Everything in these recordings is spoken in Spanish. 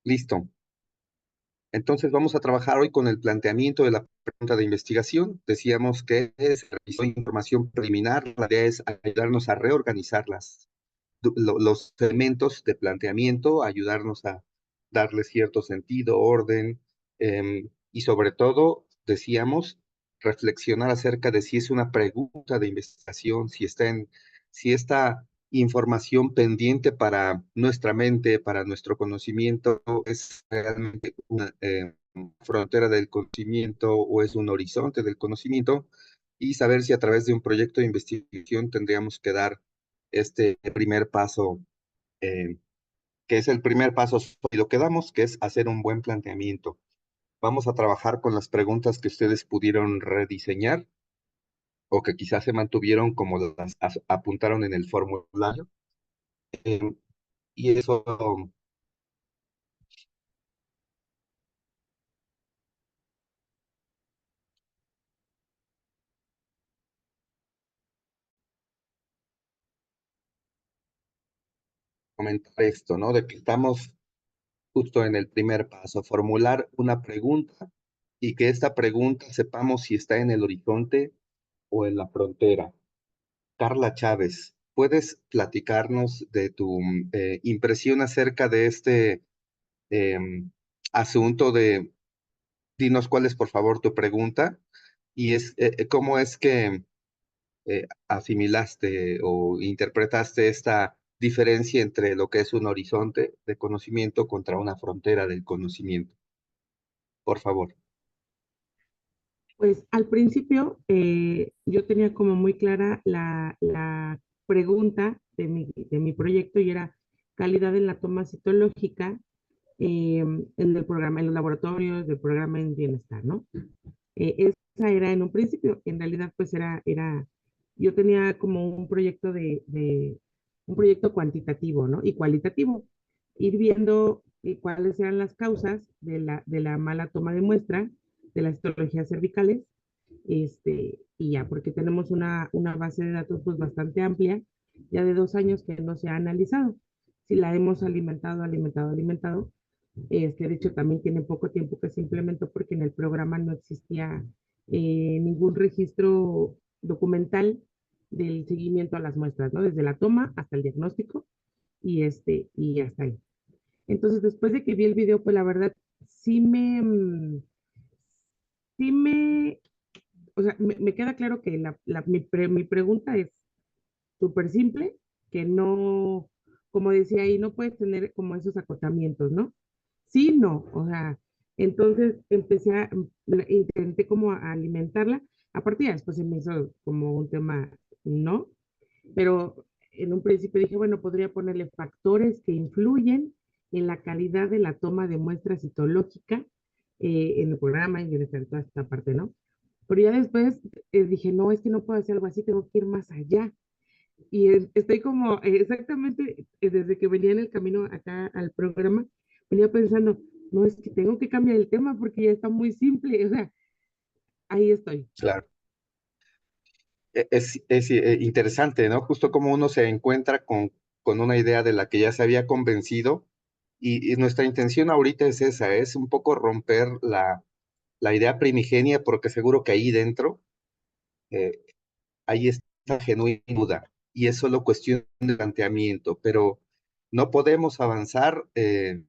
Listo. Entonces vamos a trabajar hoy con el planteamiento de la pregunta de investigación. Decíamos que se revisó información preliminar. La idea es ayudarnos a reorganizar los elementos de planteamiento, ayudarnos a darle cierto sentido, orden, y sobre todo, decíamos, reflexionar acerca de si es una pregunta de investigación, si esta información pendiente para nuestra mente, para nuestro conocimiento, es realmente una frontera del conocimiento o es un horizonte del conocimiento, y saber si a través de un proyecto de investigación tendríamos que dar este primer paso, eh, que es el primer paso sólido que damos, que es hacer un buen planteamiento. Vamos a trabajar con las preguntas que ustedes pudieron rediseñar o que quizás se mantuvieron como las apuntaron en el formulario. eh, y eso, comentar esto, ¿no? De que estamos justo en el primer paso, formular una pregunta y que esta pregunta sepamos si está en el horizonte o en la frontera. Carla Chávez, ¿puedes platicarnos de tu impresión acerca de este asunto de, dinos cuál es por favor tu pregunta y cómo es que asimilaste o interpretaste esta diferencia entre lo que es un horizonte de conocimiento contra una frontera del conocimiento? Por favor. Pues al principio yo tenía como muy clara la pregunta de mi proyecto y era calidad en la toma citológica en el programa, en los laboratorios del programa en bienestar, ¿no? Esa era en un principio, en realidad pues yo tenía como un proyecto un proyecto cuantitativo, ¿no? Y cualitativo, ir viendo cuáles eran las causas de la mala toma de muestra de las citologías cervicales, y ya, porque tenemos una base de datos pues bastante amplia, ya de 2 años que no se ha analizado. Si la hemos alimentado, de hecho, también tiene poco tiempo que se implementó porque en el programa no existía ningún registro documental del seguimiento a las muestras, ¿no? Desde la toma hasta el diagnóstico y hasta ahí. Entonces, después de que vi el video, pues la verdad, sí sí me, o sea, me queda claro que mi pregunta es súper simple, que no, como decía ahí, no puedes tener como esos acotamientos, ¿no? Sí, no, o sea, entonces intenté como a alimentarla, aparte ya después se me hizo como un tema, ¿no? Pero en un principio dije, bueno, podría ponerle factores que influyen en la calidad de la toma de muestra citológica en el programa y en toda esta parte, ¿no? Pero ya después dije, no, es que no puedo hacer algo así, tengo que ir más allá. Y estoy como exactamente desde que venía en el camino acá al programa, venía pensando, no, es que tengo que cambiar el tema porque ya está muy simple, o sea, ahí estoy. Claro. Es interesante, ¿no? Justo como uno se encuentra con una idea de la que ya se había convencido y nuestra intención ahorita es esa, es un poco romper la idea primigenia porque seguro que ahí dentro, eh, ahí está genuina duda y es solo cuestión de planteamiento, pero no podemos avanzar en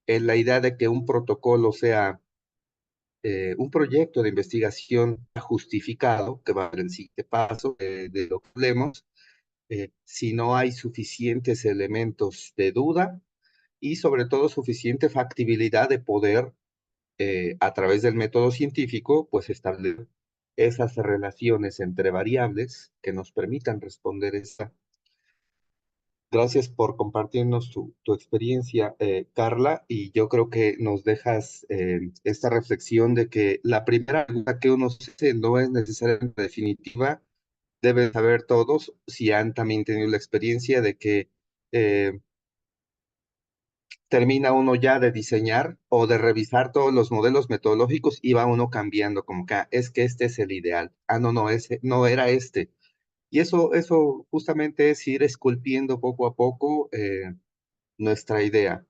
la idea de que un protocolo sea un proyecto de investigación justificado, que va en el siguiente paso de lo que hablemos, si no hay suficientes elementos de duda y sobre todo suficiente factibilidad de poder, a través del método científico, pues establecer esas relaciones entre variables que nos permitan responder esa. Gracias por compartirnos tu experiencia, Carla, y yo creo que nos dejas esta reflexión de que la primera pregunta que uno se hace no es necesariamente definitiva. Deben saber todos, si han también tenido la experiencia de que eh, termina uno ya de diseñar o de revisar todos los modelos metodológicos y va uno cambiando, como que es que este es el ideal. Ah, no, no, ese no era este. Y eso justamente es ir esculpiendo poco a poco nuestra idea.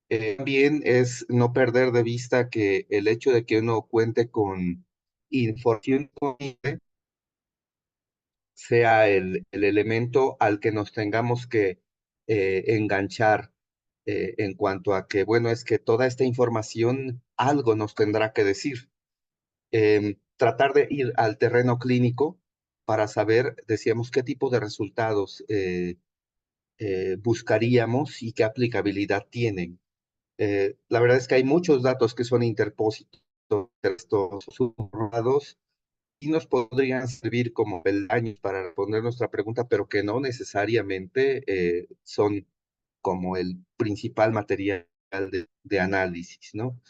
También es no perder de vista que el hecho de que uno cuente con información disponible sea el elemento al que nos tengamos que enganchar en cuanto a que, bueno, es que toda esta información algo nos tendrá que decir. Tratar de ir al terreno clínico para saber, decíamos, qué tipo de resultados buscaríamos y qué aplicabilidad tienen. La verdad es que hay muchos datos que son interpósitos, estos subrayados, y nos podrían servir como peldaños para responder nuestra pregunta, pero que no necesariamente son como el principal material de análisis, ¿no?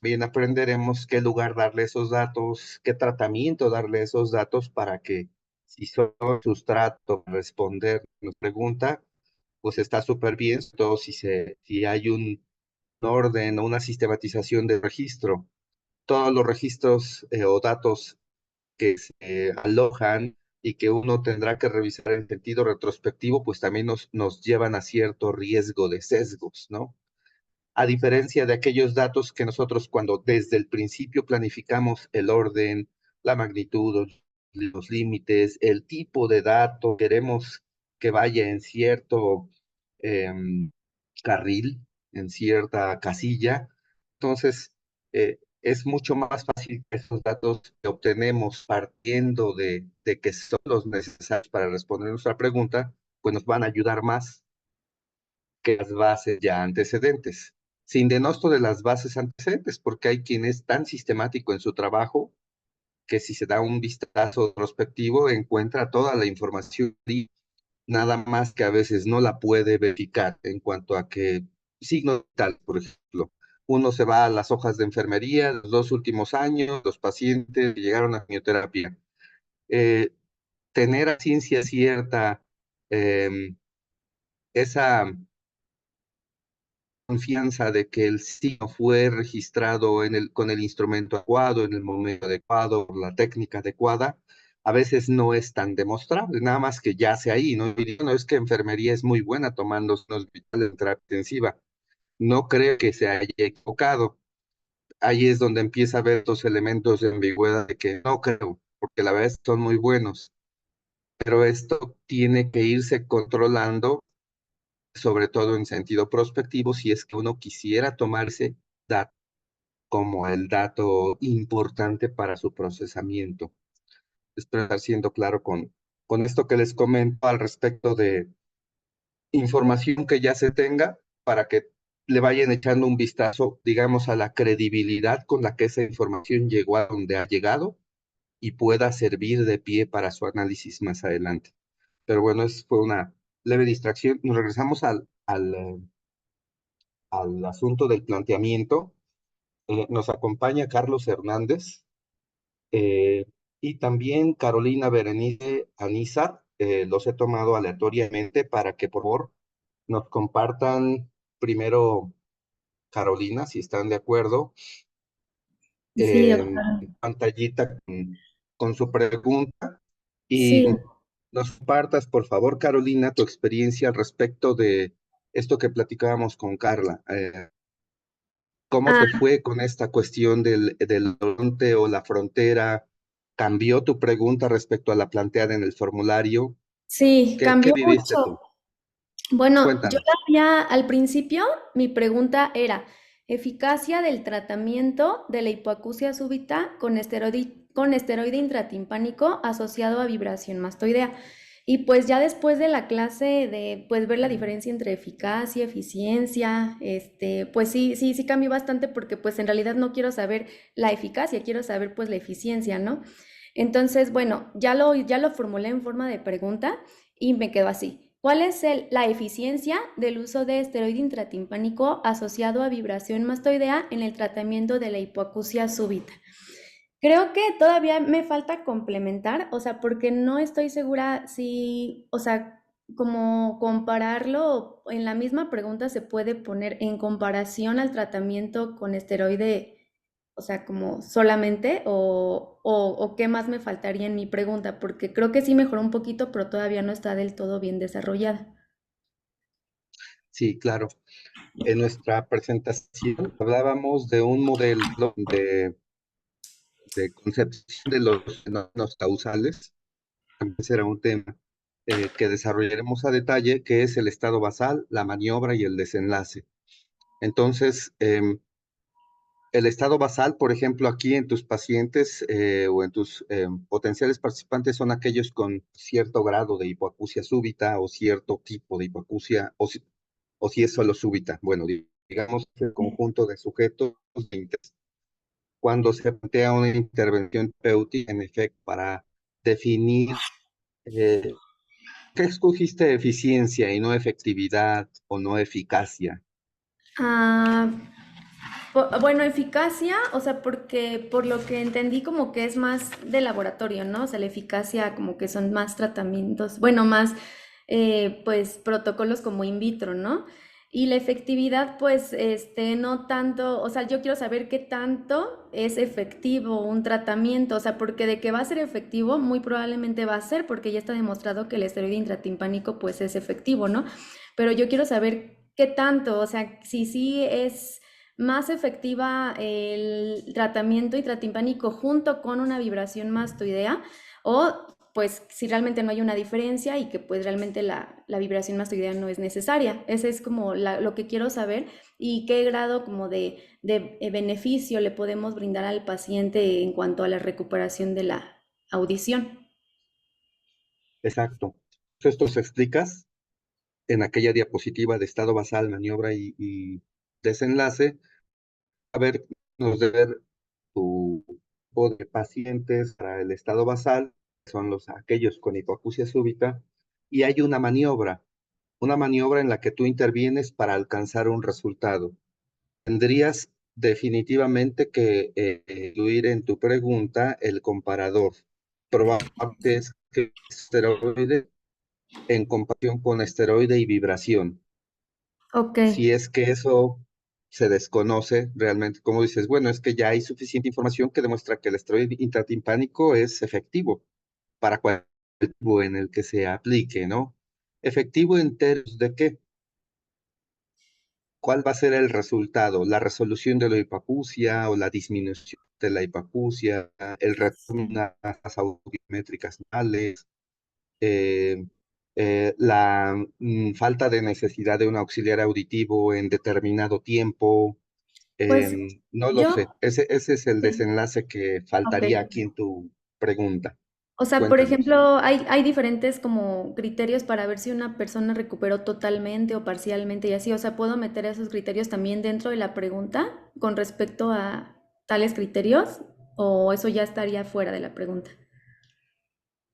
Bien, aprenderemos qué lugar darle esos datos, qué tratamiento darle esos datos para que si son sustrato para responder nuestra pregunta, pues está súper bien, todo si hay un orden o una sistematización de registro. Todos los registros o datos que se alojan y que uno tendrá que revisar en sentido retrospectivo, pues también nos llevan a cierto riesgo de sesgos, ¿no? A diferencia de aquellos datos que nosotros cuando desde el principio planificamos el orden, la magnitud, los límites, el tipo de dato, queremos que vaya en cierto eh, carril, en cierta casilla, entonces es mucho más fácil que esos datos que obtenemos partiendo de que son los necesarios para responder nuestra pregunta, pues nos van a ayudar más que las bases ya antecedentes. Sin denosto de las bases antecedentes, porque hay quien es tan sistemático en su trabajo que si se da un vistazo prospectivo encuentra toda la información y nada más que a veces no la puede verificar en cuanto a que signo tal, por ejemplo. Uno se va a las hojas de enfermería, los 2 últimos años, los pacientes que llegaron a quimioterapia. Eh, Tener a ciencia cierta eh, esa confianza de que el signo fue registrado con el instrumento adecuado, en el momento adecuado, por la técnica adecuada, a veces no es tan demostrable, nada más que ya sea ahí, ¿no? Y no es que enfermería es muy buena tomando signos vitales en terapia intensiva, no creo que se haya equivocado. Ahí es donde empieza a haber estos elementos de ambigüedad de que no creo, porque la verdad es que son muy buenos, pero esto tiene que irse controlando sobre todo en sentido prospectivo, si es que uno quisiera tomarse dato como el dato importante para su procesamiento. Espero estar siendo claro con esto que les comento al respecto de información que ya se tenga para que le vayan echando un vistazo, digamos, a la credibilidad con la que esa información llegó a donde ha llegado y pueda servir de pie para su análisis más adelante. Pero bueno, eso fue una leve distracción. Nos regresamos al asunto del planteamiento. Nos acompaña Carlos Hernández eh, y también Carolina Berenice Anízar. Los he tomado aleatoriamente para que por favor nos compartan primero Carolina, si están de acuerdo, Sí, en doctora. pantallita con su pregunta y Sí, nos compartas, por favor, Carolina, tu experiencia al respecto de esto que platicábamos con Carla. ¿Cómo te ah, fue con esta cuestión del horizonte o la frontera? ¿Cambió tu pregunta respecto a la planteada en el formulario? sí, ¿Qué cambió viviste mucho. tú? Bueno, yo la Cuéntanos. había, al principio, mi pregunta era, eficacia del tratamiento de la hipoacusia súbita con esteroide intratimpánico asociado a vibración mastoidea. Y pues ya después de la clase de pues ver la diferencia entre eficacia, eficiencia, pues sí cambió bastante porque pues en realidad no quiero saber la eficacia, quiero saber pues la eficiencia, ¿no? Entonces, bueno, ya lo formulé en forma de pregunta y me quedó así. ¿Cuál es la eficiencia del uso de esteroide intratimpánico asociado a vibración mastoidea en el tratamiento de la hipoacusia súbita? Creo que todavía me falta complementar, o sea, porque no estoy segura si, o sea, como compararlo, en la misma pregunta se puede poner en comparación al tratamiento con esteroide, o sea, como solamente, o qué más me faltaría en mi pregunta, porque creo que sí mejoró un poquito, pero todavía no está del todo bien desarrollada. Sí, claro. En nuestra presentación hablábamos de un modelo de concepción de los fenómenos causales. Ese era un tema que desarrollaremos a detalle, que es el estado basal, la maniobra y el desenlace. Entonces, el estado basal, por ejemplo, aquí en tus pacientes o en tus potenciales participantes son aquellos con cierto grado de hipoacusia súbita o cierto tipo de hipoacusia, o si es solo súbita. Bueno, digamos el conjunto de sujetos de interés. Cuando se plantea una intervención terapéutica, en efecto, para definir eh, qué escogiste, eficiencia y no efectividad o no eficacia. Ah, bueno, eficacia, o sea, porque por lo que entendí como que es más de laboratorio, ¿no? O sea, la eficacia como que son más tratamientos, bueno, más pues protocolos como in vitro, ¿no? Y la efectividad, pues, no tanto, o sea, yo quiero saber qué tanto es efectivo un tratamiento, o sea, porque de que va a ser efectivo, muy probablemente va a ser, porque ya está demostrado que el esteroide intratimpánico, pues, es efectivo, ¿no? Pero yo quiero saber qué tanto, o sea, si sí es más efectiva el tratamiento intratimpánico junto con una vibración mastoidea o pues si realmente no hay una diferencia y que pues realmente la vibración mastoidea no es necesaria. Ese es como lo que quiero saber y qué grado como de beneficio le podemos brindar al paciente en cuanto a la recuperación de la audición. Exacto. Esto se explicas en aquella diapositiva de estado basal, maniobra y desenlace. A ver, nos debe ver tu grupo de pacientes para el estado basal, son aquellos con hipoacusia súbita, y hay una maniobra en la que tú intervienes para alcanzar un resultado. Tendrías definitivamente que incluir en tu pregunta el comparador. Probablemente es que esteroide en comparación con esteroide y vibración. Ok, Si es que eso se desconoce realmente, como dices, bueno, es que ya hay suficiente información que demuestra que el esteroide intratimpánico es efectivo para cualquier tipo en el que se aplique, ¿no? ¿Efectivo en términos de qué? ¿Cuál va a ser el resultado? ¿La resolución de la hipoacusia o la disminución de la hipoacusia? ¿El retorno a las audiométricas normales? eh, la falta de necesidad de un auxiliar auditivo en determinado tiempo. pues No lo yo, sé. Ese es el sí, desenlace que ok. faltaría aquí en tu pregunta. O sea, por Cuéntanos. ejemplo, hay diferentes como criterios para ver si una persona recuperó totalmente o parcialmente y así. O sea, ¿puedo meter esos criterios también dentro de la pregunta con respecto a tales criterios? ¿O eso ya estaría fuera de la pregunta?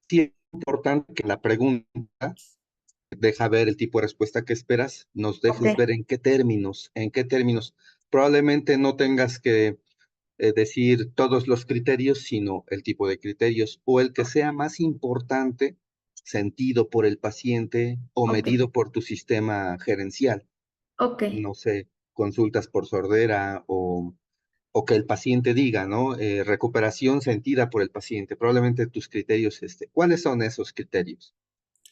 Sí, es importante que la pregunta deja ver el tipo de respuesta que esperas, nos Ok, dejes ver en qué términos. Probablemente no tengas que decir todos los criterios, sino el tipo de criterios o el que sea más importante, sentido por el paciente o ok, medido por tu sistema gerencial. ok. No sé, consultas por sordera o que el paciente diga, ¿no? Recuperación sentida por el paciente. Probablemente tus criterios, ¿cuáles son esos criterios?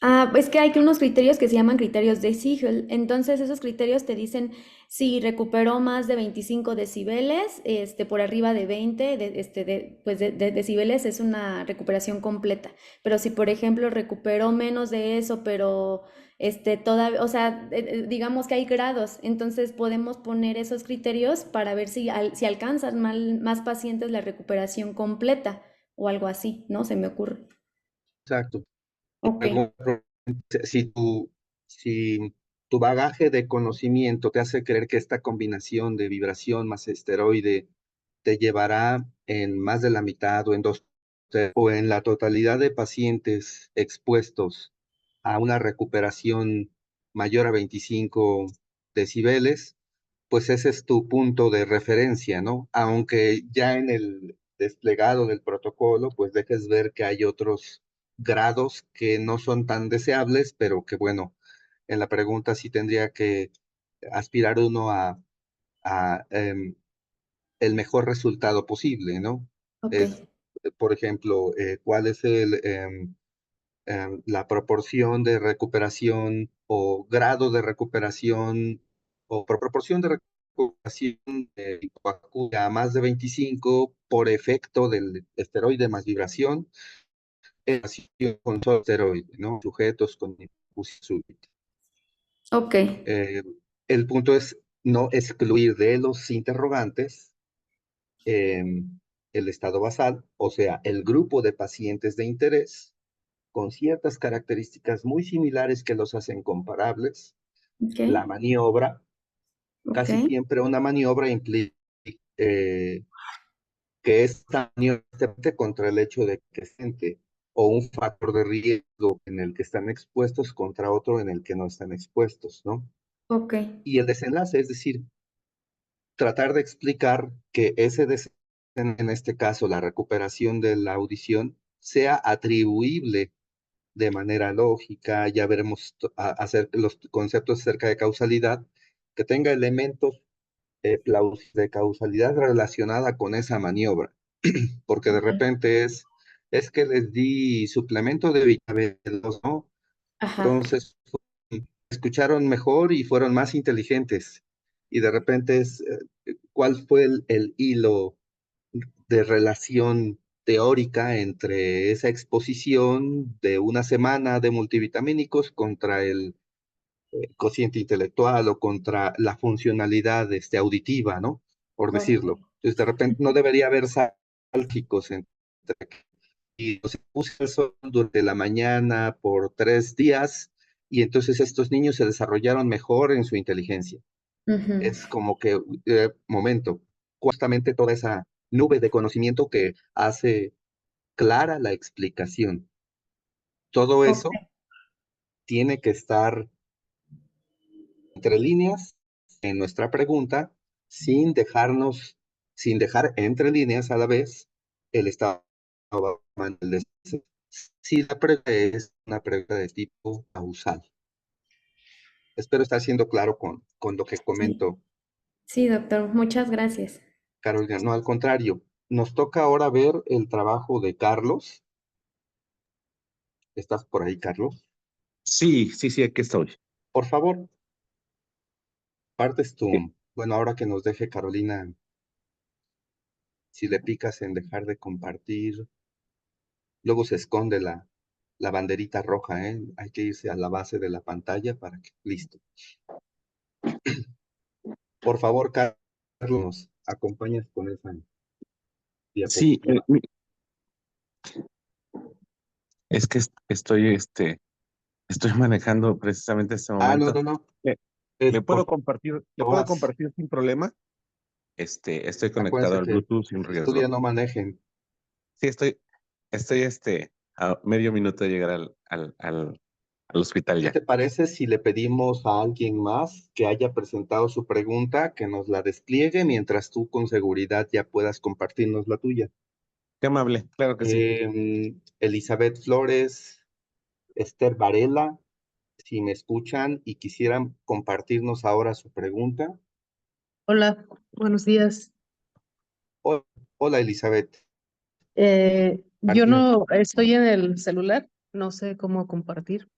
Ah, es que hay unos criterios que se llaman criterios de Siegel. Entonces, esos criterios te dicen si recuperó más de 25 decibeles, por arriba de 20 de decibeles es una recuperación completa. Pero si, por ejemplo, recuperó menos de eso, pero todavía, o sea, digamos que hay grados, entonces podemos poner esos criterios para ver si alcanzan más pacientes la recuperación completa o algo así, ¿no? Se me ocurre. Exacto. Ok, Luego, si si tu bagaje de conocimiento te hace creer que esta combinación de vibración más esteroide te llevará en más de la mitad o en dos o en la totalidad de pacientes expuestos a una recuperación mayor a 25 decibeles, pues ese es tu punto de referencia, ¿no? Aunque ya en el desplegado del protocolo, pues dejes ver que hay otros grados que no son tan deseables, pero que bueno, en la pregunta sí tendría que aspirar uno a el mejor resultado posible, ¿no? ok. Es, por ejemplo, cuál es la proporción de recuperación o grado de recuperación o proporción de recuperación de hipoacusia a más de 25 por efecto del esteroide más vibración en relación con solo esteroide, ¿no? Sujetos con hipoacusia súbita. Ok, El punto es no excluir de los interrogantes el estado basal, o sea, el grupo de pacientes de interés con ciertas características muy similares que los hacen comparables, ok, la maniobra. ok, Casi siempre una maniobra implica que esta maniobra esté contra el hecho de que siente o un factor de riesgo en el que están expuestos contra otro en el que no están expuestos, ¿no? ok, Y el desenlace, es decir, tratar de explicar que ese desenlace, en este caso la recuperación de la audición, sea atribuible de manera lógica, ya veremos hacer los conceptos acerca de causalidad, que tenga elementos de causalidad relacionada con esa maniobra, porque de ok. repente es que les di suplemento de vitamina B2, ¿no? Ajá, Entonces escucharon mejor y fueron más inteligentes. Y de repente ¿cuál fue el hilo de relación teórica entre esa exposición de una semana de multivitamínicos contra el cociente intelectual o contra la funcionalidad auditiva, ¿no? Por ok. decirlo. Entonces, de repente no debería haber sálficos entre y se puso el sol durante la mañana por 3 días y entonces estos niños se desarrollaron mejor en su inteligencia. Ujú, Es como que, momento, justamente toda esa nube de conocimiento que hace clara la explicación. Todo eso ok. tiene que estar entre líneas en nuestra pregunta sin dejarnos, sin dejar entre líneas a la vez el estado del deseo. Si la pregunta es una pregunta de tipo causal. Espero estar siendo claro con lo que Sí, comento, sí, doctor, muchas gracias. Carolina. No, al contrario. Nos toca ahora ver el trabajo de Carlos. ¿Estás por ahí, Carlos? Sí, sí, sí, aquí estoy. Por favor, partes Sí, tú. Bueno, ahora que nos deje Carolina, si le picas en dejar de compartir, luego se esconde la banderita roja, ¿eh? Hay que irse a la base de la pantalla para que, listo. Por favor, Carlos, nos acompañas con esa sí, diapositiva. es que estoy manejando precisamente este Ah, no, momento. no, no. Eh, Es por le puedo todas. compartir sin problema. Estoy conectado Acuérdense al que Bluetooth sin estudia riesgo. no manejen. Sí, estoy a medio minuto de llegar al hospital ¿Qué ya. te parece si le pedimos a alguien más que haya presentado su pregunta, que nos la despliegue mientras tú con seguridad ya puedas compartirnos la tuya? Qué amable, claro que sí. Elizabeth Flores, Esther Varela, si me escuchan y quisieran compartirnos ahora su pregunta. Hola, buenos días. Ho- Hola, Elizabeth. Yo no estoy en el celular, no sé cómo compartir.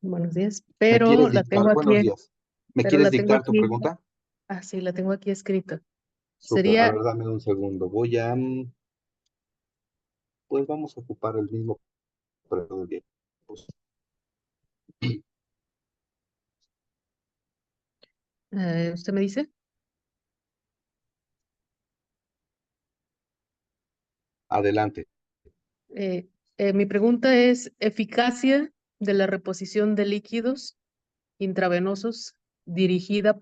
Buenos días, ¿Me quieres dictar? Buenos días. ¿Me pero quieres la tengo dictar tu aquí. pregunta? Ah, sí, la tengo aquí escrita. Súper. A Sería, ver, dame un segundo. Pues vamos a ocupar el mismo periodo de tiempo. ¿usted me dice? Adelante. Eh, mi pregunta es eficacia de la reposición de líquidos intravenosos dirigida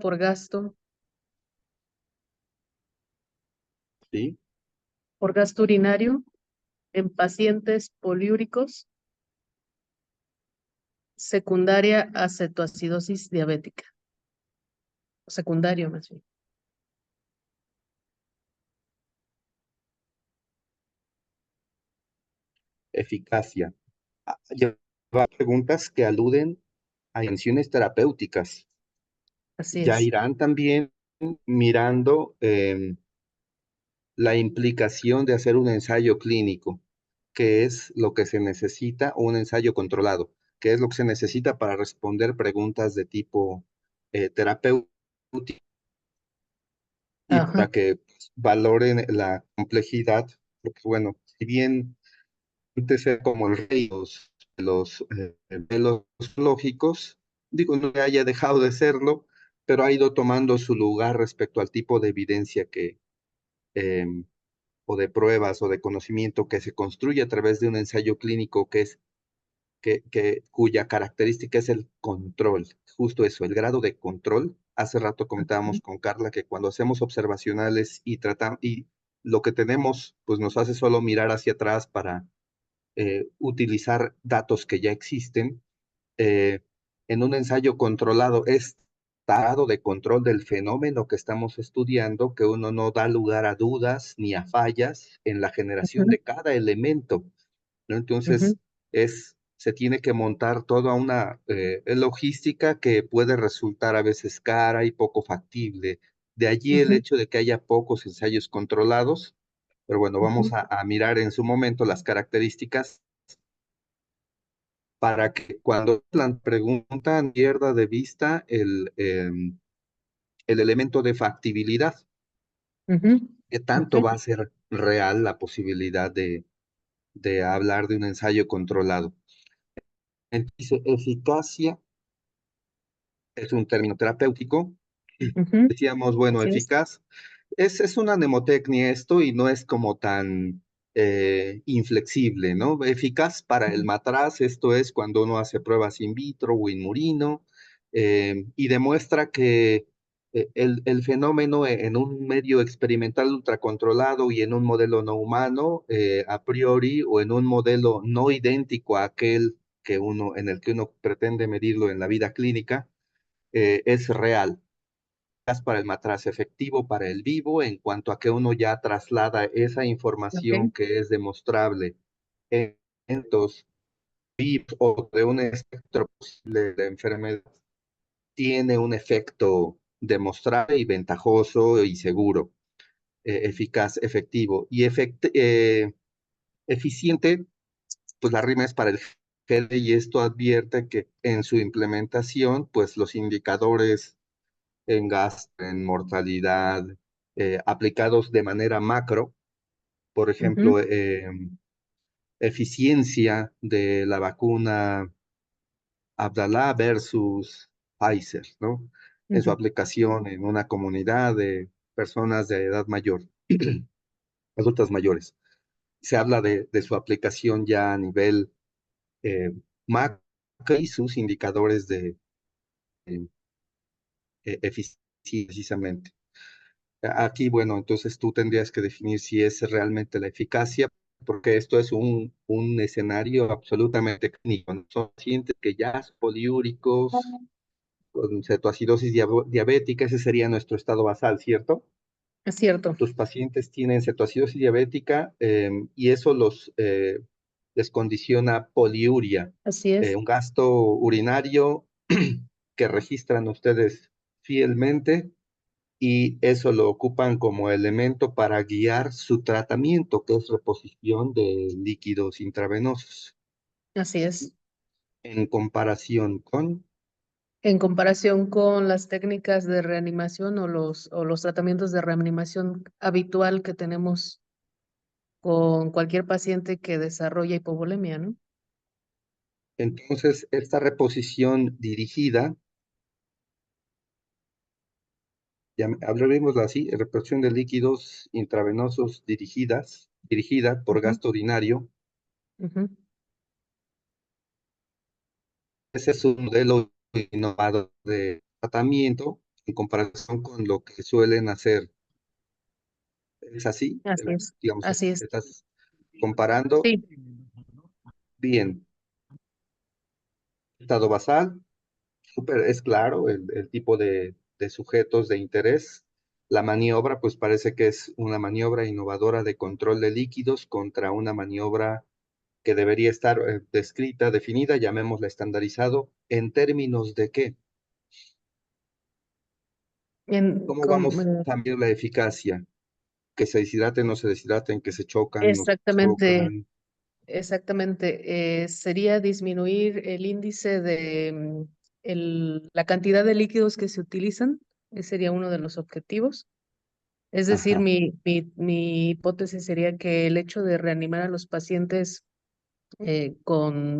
¿Sí? por gasto urinario en pacientes poliúricos secundaria a cetoacidosis diabética, o secundario más bien. Eficacia. Lleva preguntas que aluden a intenciones terapéuticas. Así Ya es. irán también mirando la implicación de hacer un ensayo clínico, que es lo que se necesita, un ensayo controlado. qué es lo que se necesita para responder preguntas de tipo terapéutico y Ajá. para que pues, valoren la complejidad, porque bueno, si bien antes era como el rey de los lógicos, digo, no que haya dejado de serlo, pero ha ido tomando su lugar respecto al tipo de evidencia eh, o de pruebas o de conocimiento que se construye a través de un ensayo clínico cuya característica es el control, justo eso, el grado de control. Hace rato comentábamos con Carla que cuando hacemos observacionales y tratamos, y lo que tenemos, pues nos hace solo mirar hacia atrás para utilizar datos que ya existen. eh, en un ensayo controlado es grado de control del fenómeno que estamos estudiando, que uno no da lugar a dudas ni a fallas en la generación Ujú, de cada elemento, ¿no? ujú, Entonces, se tiene que montar toda una logística que puede resultar a veces cara y poco factible. De allí el ujú, hecho de que haya pocos ensayos controlados, pero bueno, vamos ujú, a mirar en su momento las características para que cuando la pregunta pierda de vista el elemento de factibilidad, ujú. que tanto Ok. va a ser real la posibilidad de hablar de un ensayo controlado. Entonces, eficacia es un término terapéutico. Ujú. Decíamos, bueno, Así es. eficaz. Es una mnemotecnia esto y no es como tan inflexible, ¿no? Eficaz para el Ujú, matraz, esto es cuando uno hace pruebas in vitro o in murino y demuestra que el fenómeno en un medio experimental ultracontrolado y en un modelo no humano, a priori, o en un modelo no idéntico a aquel en el que uno pretende medirlo en la vida clínica, es real para el matraz, efectivo para el vivo, en cuanto a que uno ya traslada esa información ok. que es demostrable en eventos vivos o de un espectro posible de enfermedad, tiene un efecto demostrable y ventajoso y seguro, eficaz, efectivo y eficiente, pues la rima es para el GD y esto advierte que en su implementación, pues los indicadores en gasto, en mortalidad, aplicados de manera macro, por Ujú, ejemplo, eficiencia de la vacuna Abdalá versus Pfizer, ¿no? En su ujú, aplicación en una comunidad de personas de edad mayor, adultas mayores. Se habla de su aplicación ya a nivel eh, macro y sus indicadores de eh, eficiencia precisamente. Aquí, bueno, entonces tú tendrías que definir si es realmente la eficacia, porque esto es un escenario absolutamente clínico, ¿no? Son pacientes que ya son poliúricos, con cetoacidosis diabética, ese sería nuestro estado basal, ¿cierto? es cierto. Tus pacientes tienen cetoacidosis diabética y eso les condiciona poliuria, Así es. un gasto urinario que registran ustedes fielmente y eso lo ocupan como elemento para guiar su tratamiento, que es reposición de líquidos intravenosos, Así es. en comparación con, En comparación con las técnicas de reanimación o los tratamientos de reanimación habitual que tenemos con cualquier paciente que desarrolla hipovolemia, ¿no? entonces, esta reposición dirigida, hablaremos así, reposición de líquidos intravenosos dirigida por Ujú, gasto urinario, ujú. ese es un modelo innovador de tratamiento en comparación con lo que suelen hacer. ¿Es así? Así es. Digamos, Así es. estás comparando Sí, bien. Estado basal, súper, es claro el tipo de sujetos de interés. La maniobra, pues parece que es una maniobra innovadora de control de líquidos contra una maniobra que debería estar descrita, definida, llamémosla estandarizado, en términos de qué, cómo vamos a medir la eficacia, que se deshidraten, no se deshidraten, que se chocan, no se exactamente. chocan. exactamente. Sería disminuir el índice de la cantidad de líquidos que se utilizan. Ese sería uno de los objetivos. Es decir, Ajá, mi hipótesis sería que el hecho de reanimar a los pacientes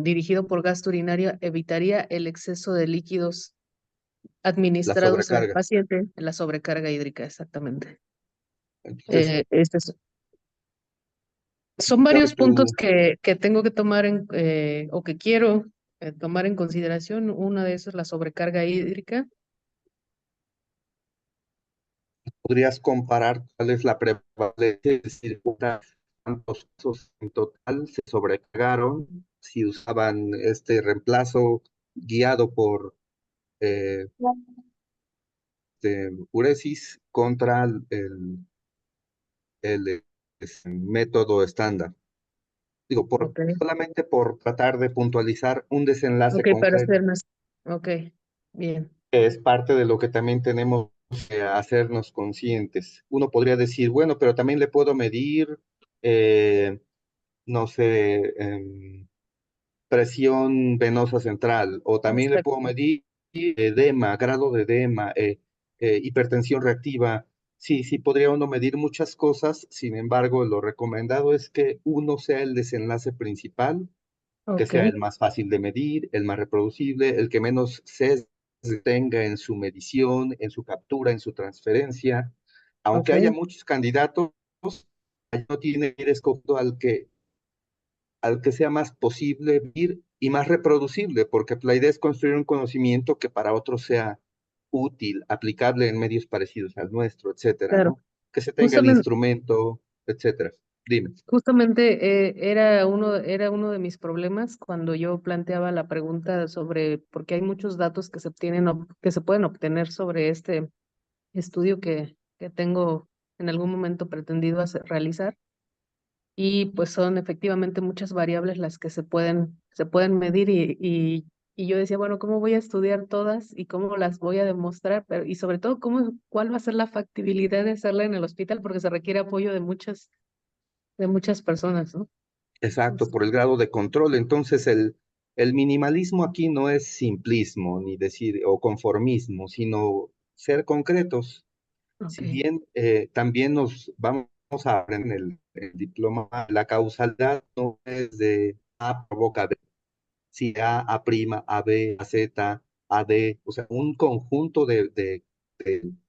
dirigido por gasto urinario evitaría el exceso de líquidos la administrados al sobrecarga. paciente, la sobrecarga hídrica, exactamente. Entonces, Este son sabe varios puntos tú, que tengo que tomar o que quiero tomar en consideración. Una de esas es la sobrecarga hídrica. podrías comparar cuál es la prevalencia, es decir, cuántos casos en total se sobrecargaron si usaban este reemplazo guiado por eh, uresis contra el método estándar. Digo, Ok, solamente por tratar de puntualizar un desenlace ok, para concreto, ser más. Ok, bien. que es parte de lo que también tenemos que hacernos conscientes. Uno podría decir, bueno, pero también le puedo medir, eh, no sé, presión venosa central, o también le puedo Exacto. medir edema, grado de edema, hipertensión reactiva. Sí, sí, podría uno medir muchas cosas, sin embargo, lo recomendado es que uno sea el desenlace principal, que Ok, sea el más fácil de medir, el más reproducible, el que menos sesgo tenga en su medición, en su captura, en su transferencia. Aunque ok, haya muchos candidatos, no tiene que ir escogiendo al que sea más posible vivir y más reproducible, porque la idea es construir un conocimiento que para otros sea útil, aplicable en medios parecidos al nuestro, etcétera, claro. ¿no? Que se tenga el Justamente, instrumento, etcétera. Dime. justamente era uno de mis problemas cuando yo planteaba la pregunta sobre, porque hay muchos datos que se obtienen, que se pueden obtener sobre este estudio que tengo en algún momento pretendido realizar. Y pues son efectivamente muchas variables las que se pueden medir y yo decía, bueno, ¿cómo voy a estudiar todas y cómo las voy a demostrar? Pero, y sobre todo, cuál va a ser la factibilidad de hacerla en el hospital? Porque se requiere apoyo de muchas personas, ¿no? Exacto, Entonces, por el grado de control. Entonces, el minimalismo aquí no es simplismo, ni decir, o conformismo, sino ser concretos. ok, Si bien también nos vamos a aprender en el diploma, la causalidad no es de A provoca B, si A prima, A B, A Z, A D, o sea, un conjunto de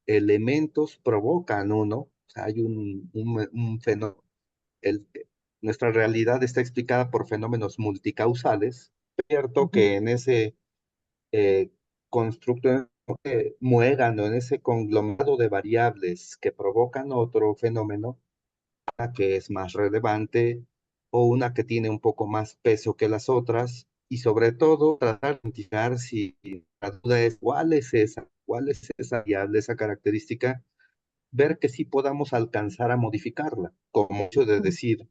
elementos provocan uno, o sea, hay un fenómeno. el- Nuestra realidad está explicada por fenómenos multicausales. Es cierto ujú, que en ese eh, constructo muégano, en ese conglomerado de variables que provocan otro fenómeno, una que es más relevante o una que tiene un poco más peso que las otras, y sobre todo tratar de identificar si la duda es cuál es esa variable, esa característica, ver que sí podamos alcanzar a modificarla, como hecho de ujú, decir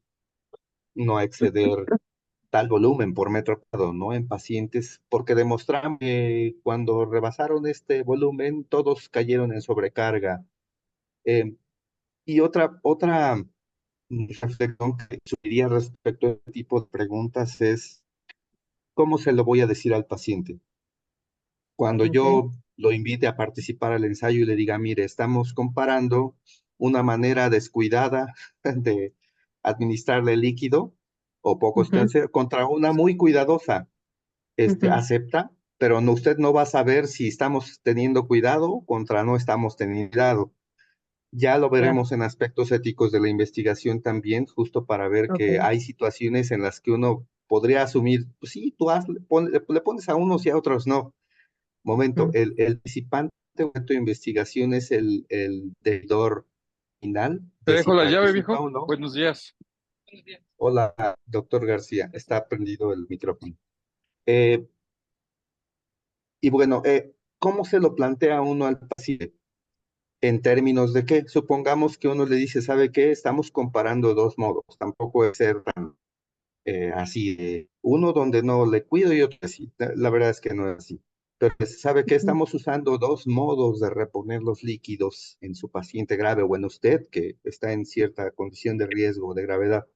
no exceder tal volumen por metro cuadrado, ¿no? En pacientes, porque demostramos que cuando rebasaron este volumen, todos cayeron en sobrecarga. Eh, y otra reflexión que sugeriría respecto a este tipo de preguntas es, ¿cómo se lo voy a decir al paciente? Cuando ok, yo lo invite a participar al ensayo y le diga, mire, estamos comparando una manera descuidada de administrarle líquido o poco ujú, sustancia contra una muy cuidadosa. ujú, Acepta, pero no, usted no va a saber si estamos teniendo cuidado contra no estamos teniendo cuidado. Ya lo claro, veremos en aspectos éticos de la investigación también, justo para ver que ok, hay situaciones en las que uno podría asumir, pues sí, tú le pones a unos y a otros no. Momento, mm, el participante de tu investigación es el deudor final Te de si dejo la llave, participa viejo. o no. Buenos días. Hola, doctor García, está prendido el micrófono. Eh, y bueno, ¿cómo se lo plantea uno al paciente? En términos de que, supongamos que uno le dice, ¿sabe qué? Estamos comparando dos modos, tampoco es ser tan así, uno donde no le cuido y otro así. La verdad es que no es así. Pero sabe que ujú, estamos usando dos modos de reponer los líquidos en su paciente grave o en usted que está en cierta condición de riesgo de gravedad.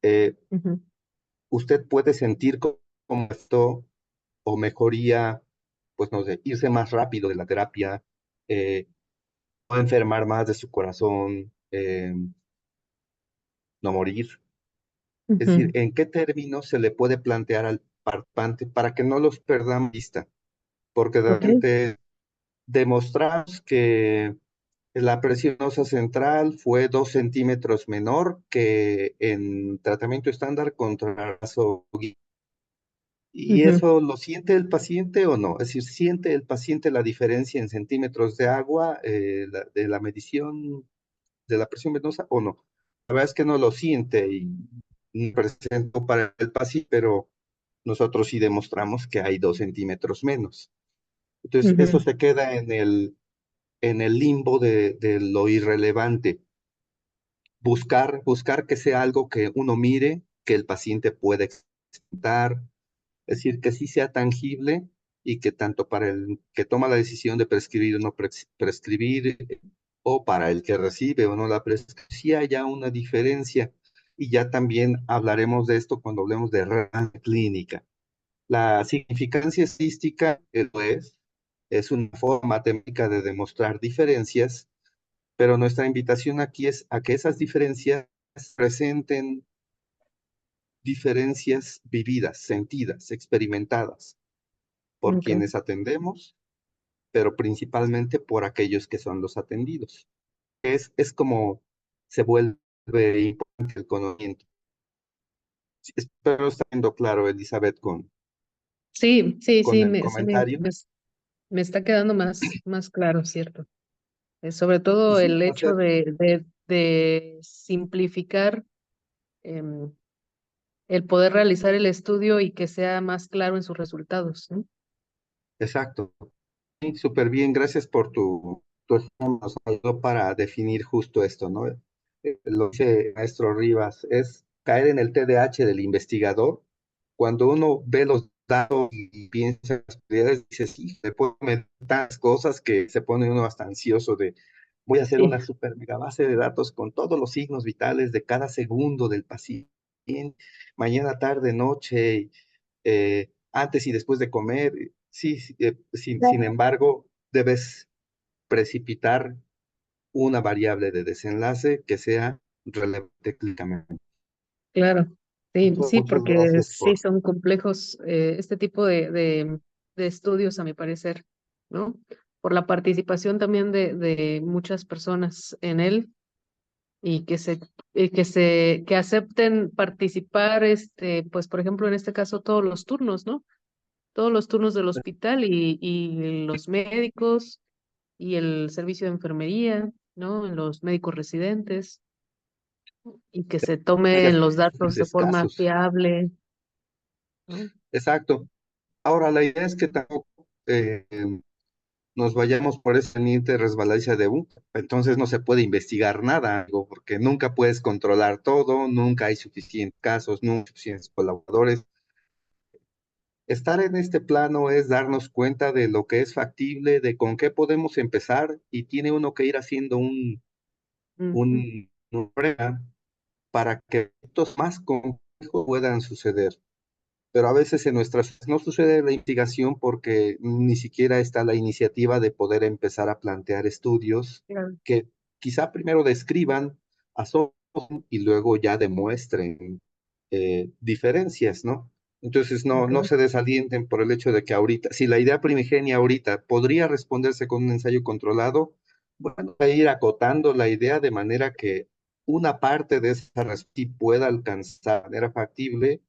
Eh, ujú, usted puede sentir como esto o mejoría, pues no sé, irse más rápido de la terapia, no enfermar más de su corazón, no morir. Es decir, Ujú. ¿en qué términos se le puede plantear al participante para que no los perdamos de vista? Porque de Ok. repente demostramos que la presión venosa central fue 2 centímetros menor que en tratamiento estándar contra vasoguía. ¿Y Ujú. eso lo siente el paciente o no? Es decir, ¿siente el paciente la diferencia en centímetros de agua de la medición de la presión venosa o no? La verdad es que no lo siente y presento para el paciente, pero nosotros sí demostramos que hay 2 centímetros menos. Entonces, eso Ujú. se queda en el limbo de lo irrelevante. Buscar que sea algo que uno mire, que el paciente pueda experimentar, es decir, que sí sea tangible y que tanto para el que toma la decisión de prescribir o no prescribir, o para el que recibe o no la prescripción, sí haya una diferencia. Y ya también hablaremos de esto cuando hablemos de relevancia clínica. La significancia estadística es una forma matemática de demostrar diferencias, pero nuestra invitación aquí es a que esas diferencias presenten diferencias vividas, sentidas, experimentadas por Ok. quienes atendemos, pero principalmente por aquellos que son los atendidos. Es como se vuelve importante el conocimiento. Sí, espero estar siendo claro, Elizabeth, Sí, sí, con sí, el comentario. me está quedando más claro, ¿cierto? Sobre Y todo sí, el hecho hacer, de simplificar em, el poder realizar el estudio y que sea más claro en sus resultados, ¿no? exacto. Sí, súper bien, gracias por tu ejemplo, nos ayudó para definir justo esto, ¿no? Lo dice el maestro Rivas, es caer en el TDAH del investigador. Cuando uno ve los datos y piensa en las prioridades, dice, sí, se pueden meter tantas cosas que se pone uno hasta ansioso de, voy a hacer Sí, una super mega base de datos con todos los signos vitales de cada segundo del paciente, mañana, tarde, noche, antes y después de comer. Sí, sí, sin embargo, debes precipitar una variable de desenlace que sea relevante clínicamente. claro. Sí, sí, Muchas porque gracias sí por, son complejos este tipo de estudios, a mi parecer, ¿no? Por la participación también de muchas personas en él y que acepten participar, pues, por ejemplo, en este caso, todos los turnos, ¿no? Todos los turnos del hospital y los médicos y el servicio de enfermería, ¿no? Los médicos residentes y que se tomen los datos de forma escasos. fiable, ¿no? Exacto. Ahora, la idea es que tampoco nos vayamos por ese teniente resbalancia de entonces no se puede investigar nada, digo, porque nunca puedes controlar todo, nunca hay suficientes casos, nunca hay suficientes colaboradores. Estar en este plano es darnos cuenta de lo que es factible, de con qué podemos empezar y tiene uno que ir haciendo Ujú. un prueba para que estos más complejos puedan suceder. Pero a veces en nuestras no sucede la investigación porque ni siquiera está la iniciativa de poder empezar a plantear estudios Claro. que quizá primero describan, asomen y luego ya demuestren diferencias, ¿no? Entonces no Ok. se desalienten por el hecho de que ahorita, si la idea primigenia ahorita podría responderse con un ensayo controlado, bueno, hay que ir acotando la idea de manera que una parte de esa respuesta sí pueda alcanzar de manera factible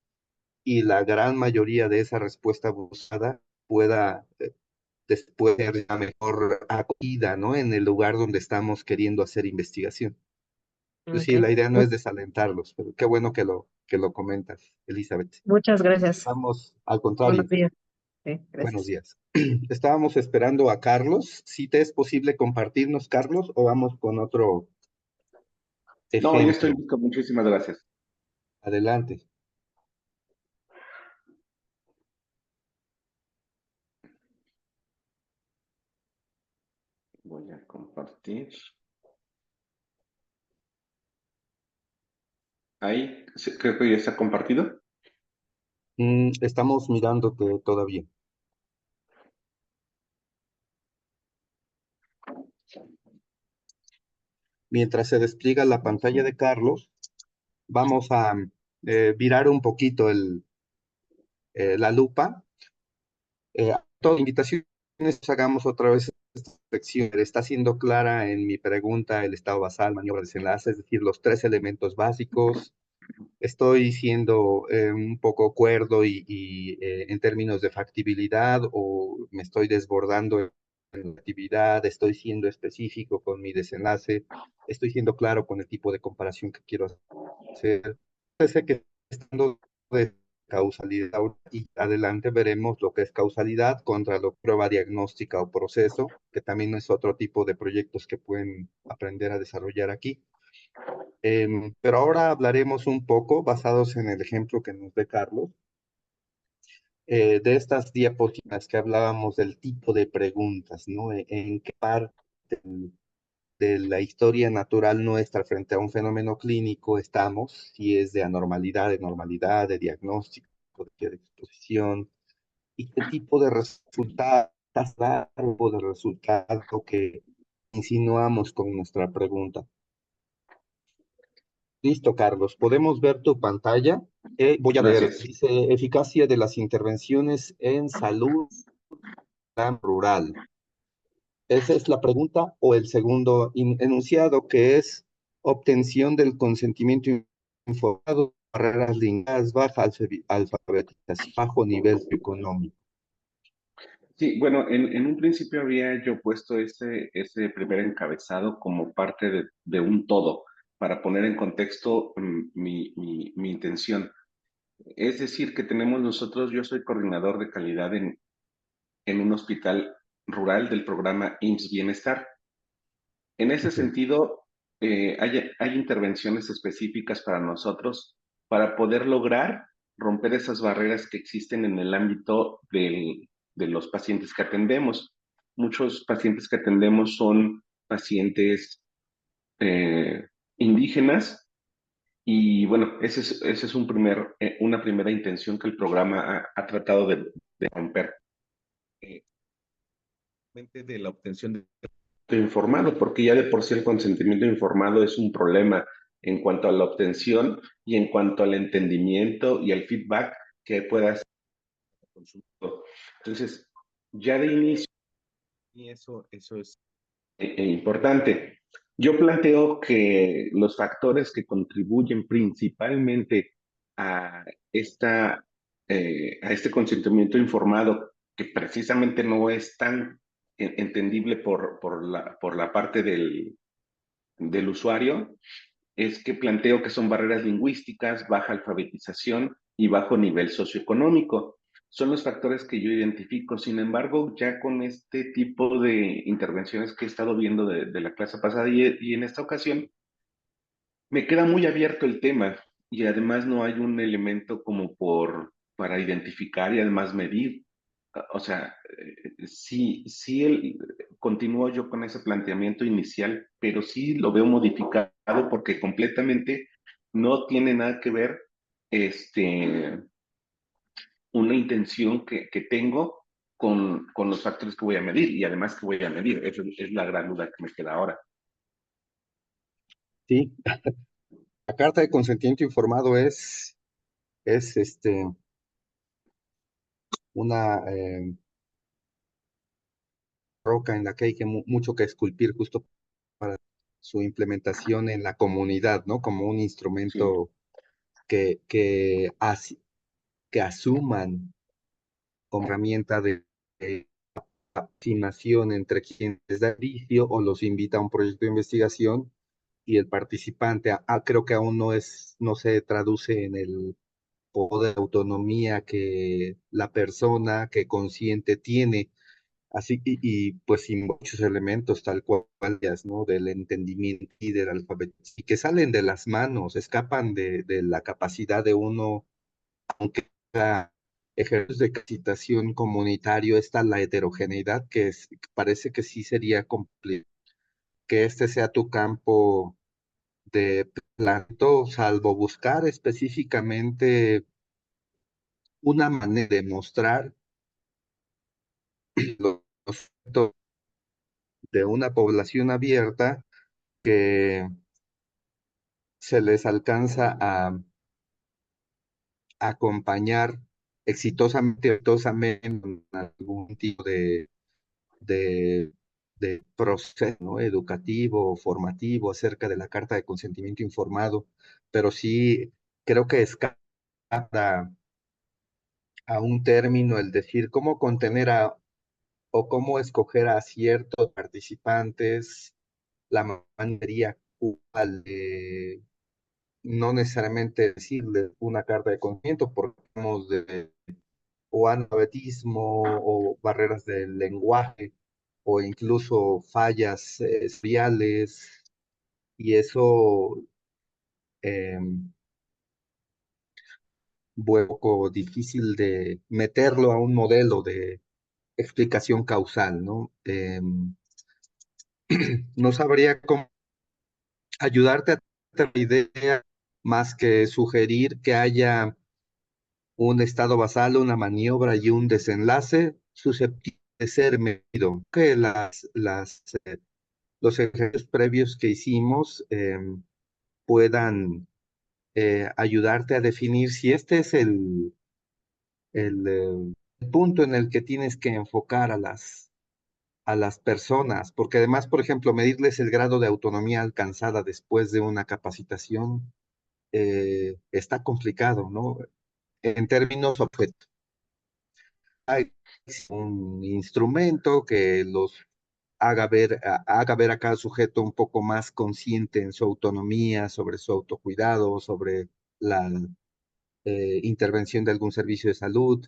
y la gran mayoría de esa respuesta buscada pueda después ser la mejor acogida, ¿no? En el lugar donde estamos queriendo hacer investigación. Pues Ok. sí, la idea no Mu- es desalentarlos, pero qué bueno que lo comentas, Elizabeth. Muchas gracias. Vamos, al Buenos contrario, días. Sí, buenos gracias. días. Estábamos esperando a Carlos. Si te es posible compartirnos, Carlos, o vamos con otro No, ya estoy ejemplo. listo. Muchísimas gracias. Adelante. Voy a compartir. Ahí, sí, creo que ya está compartido. Estamos mirándote todavía. Mientras se despliega la pantalla de Carlos, vamos a virar un poquito la lupa. Toda invitaciones, hagamos otra vez esta sección. Está siendo clara en mi pregunta el estado basal, maniobra de desenlace, es decir, los 3 elementos básicos. Estoy siendo un poco cuerdo en términos de factibilidad, o me estoy desbordando en la actividad, estoy siendo específico con mi desenlace, estoy siendo claro con el tipo de comparación que quiero hacer. Parece que estando de causalidad, y adelante veremos lo que es causalidad contra la prueba diagnóstica o proceso, que también es otro tipo de proyectos que pueden aprender a desarrollar aquí. Pero ahora hablaremos un poco, basados en el ejemplo que nos dé Carlos, de estas diapositivas que hablábamos del tipo de preguntas, ¿no? En qué parte de la historia natural nuestra frente a un fenómeno clínico estamos, si es de anormalidad, de normalidad, de diagnóstico, de exposición, y qué tipo de resultados, o de resultado que insinuamos con nuestra pregunta. Listo, Carlos. ¿Podemos ver tu pantalla? Voy a leer. Gracias. Dice, eficacia de las intervenciones en salud rural. Esa es la pregunta, o el segundo enunciado, que es obtención del consentimiento informado, barreras lingüísticas, baja alfabetización, bajo nivel económico. Sí, bueno, en un principio había yo puesto ese primer encabezado como parte de un todo, para poner en contexto mi intención. Es decir, que tenemos nosotros, yo soy coordinador de calidad en un hospital rural del programa IMSS Bienestar. En ese Ok. sentido, hay intervenciones específicas para nosotros para poder lograr romper esas barreras que existen en el ámbito de los pacientes que atendemos. Muchos pacientes que atendemos son pacientes indígenas y bueno, ese es una primera intención que el programa ha tratado de romper. Eh, de la obtención de informado, porque ya de por sí el consentimiento informado es un problema en cuanto a la obtención y en cuanto al entendimiento y al feedback que pueda hacer el consumidor. Entonces, ya de inicio, y eso es importante. Yo planteo que los factores que contribuyen principalmente a, esta, a este consentimiento informado, que precisamente no es tan entendible por la parte del usuario, es que planteo que son barreras lingüísticas, baja alfabetización y bajo nivel socioeconómico. Son los factores que yo identifico. Sin embargo, ya con este tipo de intervenciones que he estado viendo de la clase pasada y en esta ocasión, me queda muy abierto el tema y además no hay un elemento como para identificar y además medir. O sea, sí continúo yo con ese planteamiento inicial, pero sí lo veo modificado porque completamente no tiene nada que ver este, una intención que tengo con los factores que voy a medir y además que voy a medir. Esa es la gran duda que me queda ahora. Sí, la carta de consentimiento informado es una roca en la que hay mucho que esculpir justo para su implementación en la comunidad, ¿no? Como un Sí, instrumento que asuman como herramienta de aproximación entre quienes da servicio o los invita a un proyecto de investigación y el participante. Creo que aún no se traduce en el poder de autonomía que la persona que consciente tiene. Así, pues sin muchos elementos tal cual, ¿no? Del entendimiento y del alfabeto, y que salen de las manos, escapan de la capacidad de uno, aunque sea ejercicios de capacitación comunitario, está la heterogeneidad que parece que sí sería complejo que este sea tu campo de planto, salvo buscar específicamente una manera de mostrar los efectos de una población abierta que se les alcanza a acompañar exitosamente en algún tipo de, de proceso, ¿no?, educativo o formativo acerca de la carta de consentimiento informado, pero sí creo que escapa a un término el decir cómo contener o cómo escoger a ciertos participantes, la manera actual de no necesariamente decirles una carta de consentimiento, porque hablamos de o analfabetismo o barreras del lenguaje o incluso fallas seriales, y eso eh, un poco difícil de meterlo a un modelo de explicación causal, ¿no? No sabría cómo ayudarte a tener una idea más que sugerir que haya un estado basal, una maniobra y un desenlace susceptible de ser medido. Que los ejercicios previos que hicimos puedan ayudarte a definir si este es el punto en el que tienes que enfocar a las personas, porque además, por ejemplo, medirles el grado de autonomía alcanzada después de una capacitación está complicado, ¿no? En términos objetos. Hay un instrumento que los haga ver a cada sujeto un poco más consciente en su autonomía, sobre su autocuidado, sobre la intervención de algún servicio de salud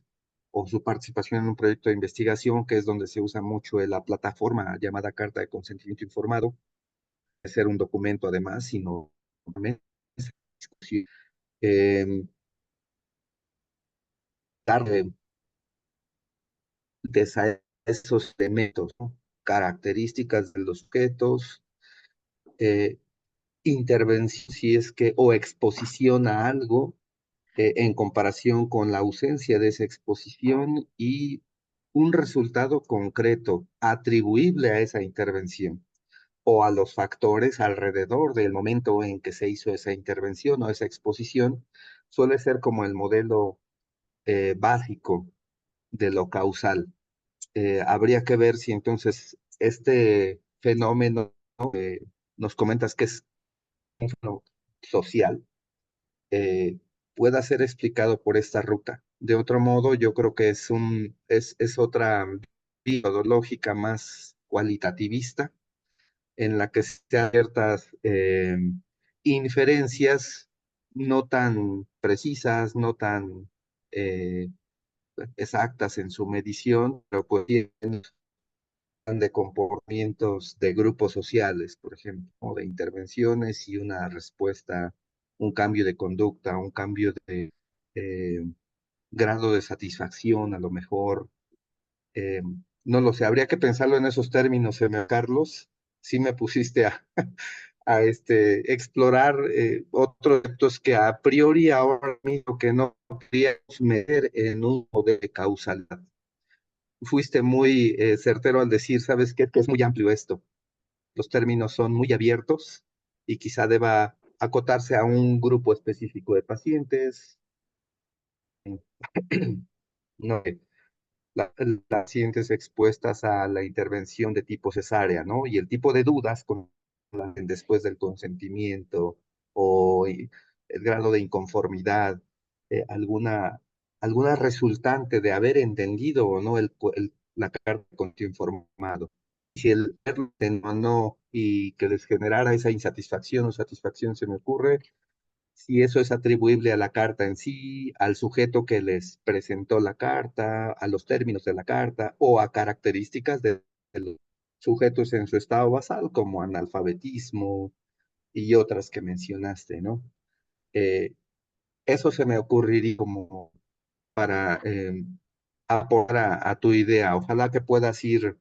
o su participación en un proyecto de investigación, que es donde se usa mucho la plataforma llamada Carta de Consentimiento Informado, ser un documento además, sino eh, darle a esos elementos, ¿no?, características de los sujetos, eh, intervención, si es que, o exposición a algo, en comparación con la ausencia de esa exposición y un resultado concreto atribuible a esa intervención o a los factores alrededor del momento en que se hizo esa intervención o esa exposición, suele ser como el modelo básico de lo causal. Habría que ver si entonces este fenómeno, ¿no?, nos comentas que es un fenómeno social, eh, pueda ser explicado por esta ruta. De otro modo, yo creo que es otra metodológica más cualitativista, en la que se hacen ciertas inferencias no tan precisas, no tan eh, exactas en su medición, pero pues tienen de comportamientos de grupos sociales, por ejemplo, o de intervenciones y una respuesta, un cambio de conducta, un cambio de eh, grado de satisfacción, a lo mejor. eh, no lo sé, habría que pensarlo en esos términos, Carlos. Sí me pusiste a explorar otros aspectos que a priori ahora mismo que no podríamos meter en un modelo de causalidad. Fuiste muy certero al decir, ¿sabes qué? Que es muy amplio esto. Los términos son muy abiertos y quizá deba acotarse a un grupo específico de pacientes. No, las pacientes expuestas a la intervención de tipo cesárea, ¿no? Y el tipo de dudas después del consentimiento o el grado de inconformidad, alguna resultante de haber entendido o no la carta de consentimiento informado. Si el no y que les generara esa insatisfacción o satisfacción, se me ocurre, si eso es atribuible a la carta en sí, al sujeto que les presentó la carta, a los términos de la carta o a características de los sujetos en su estado basal, como analfabetismo y otras que mencionaste, ¿no? Eh, Eso se me ocurriría como para aportar a tu idea. Ojalá que puedas ir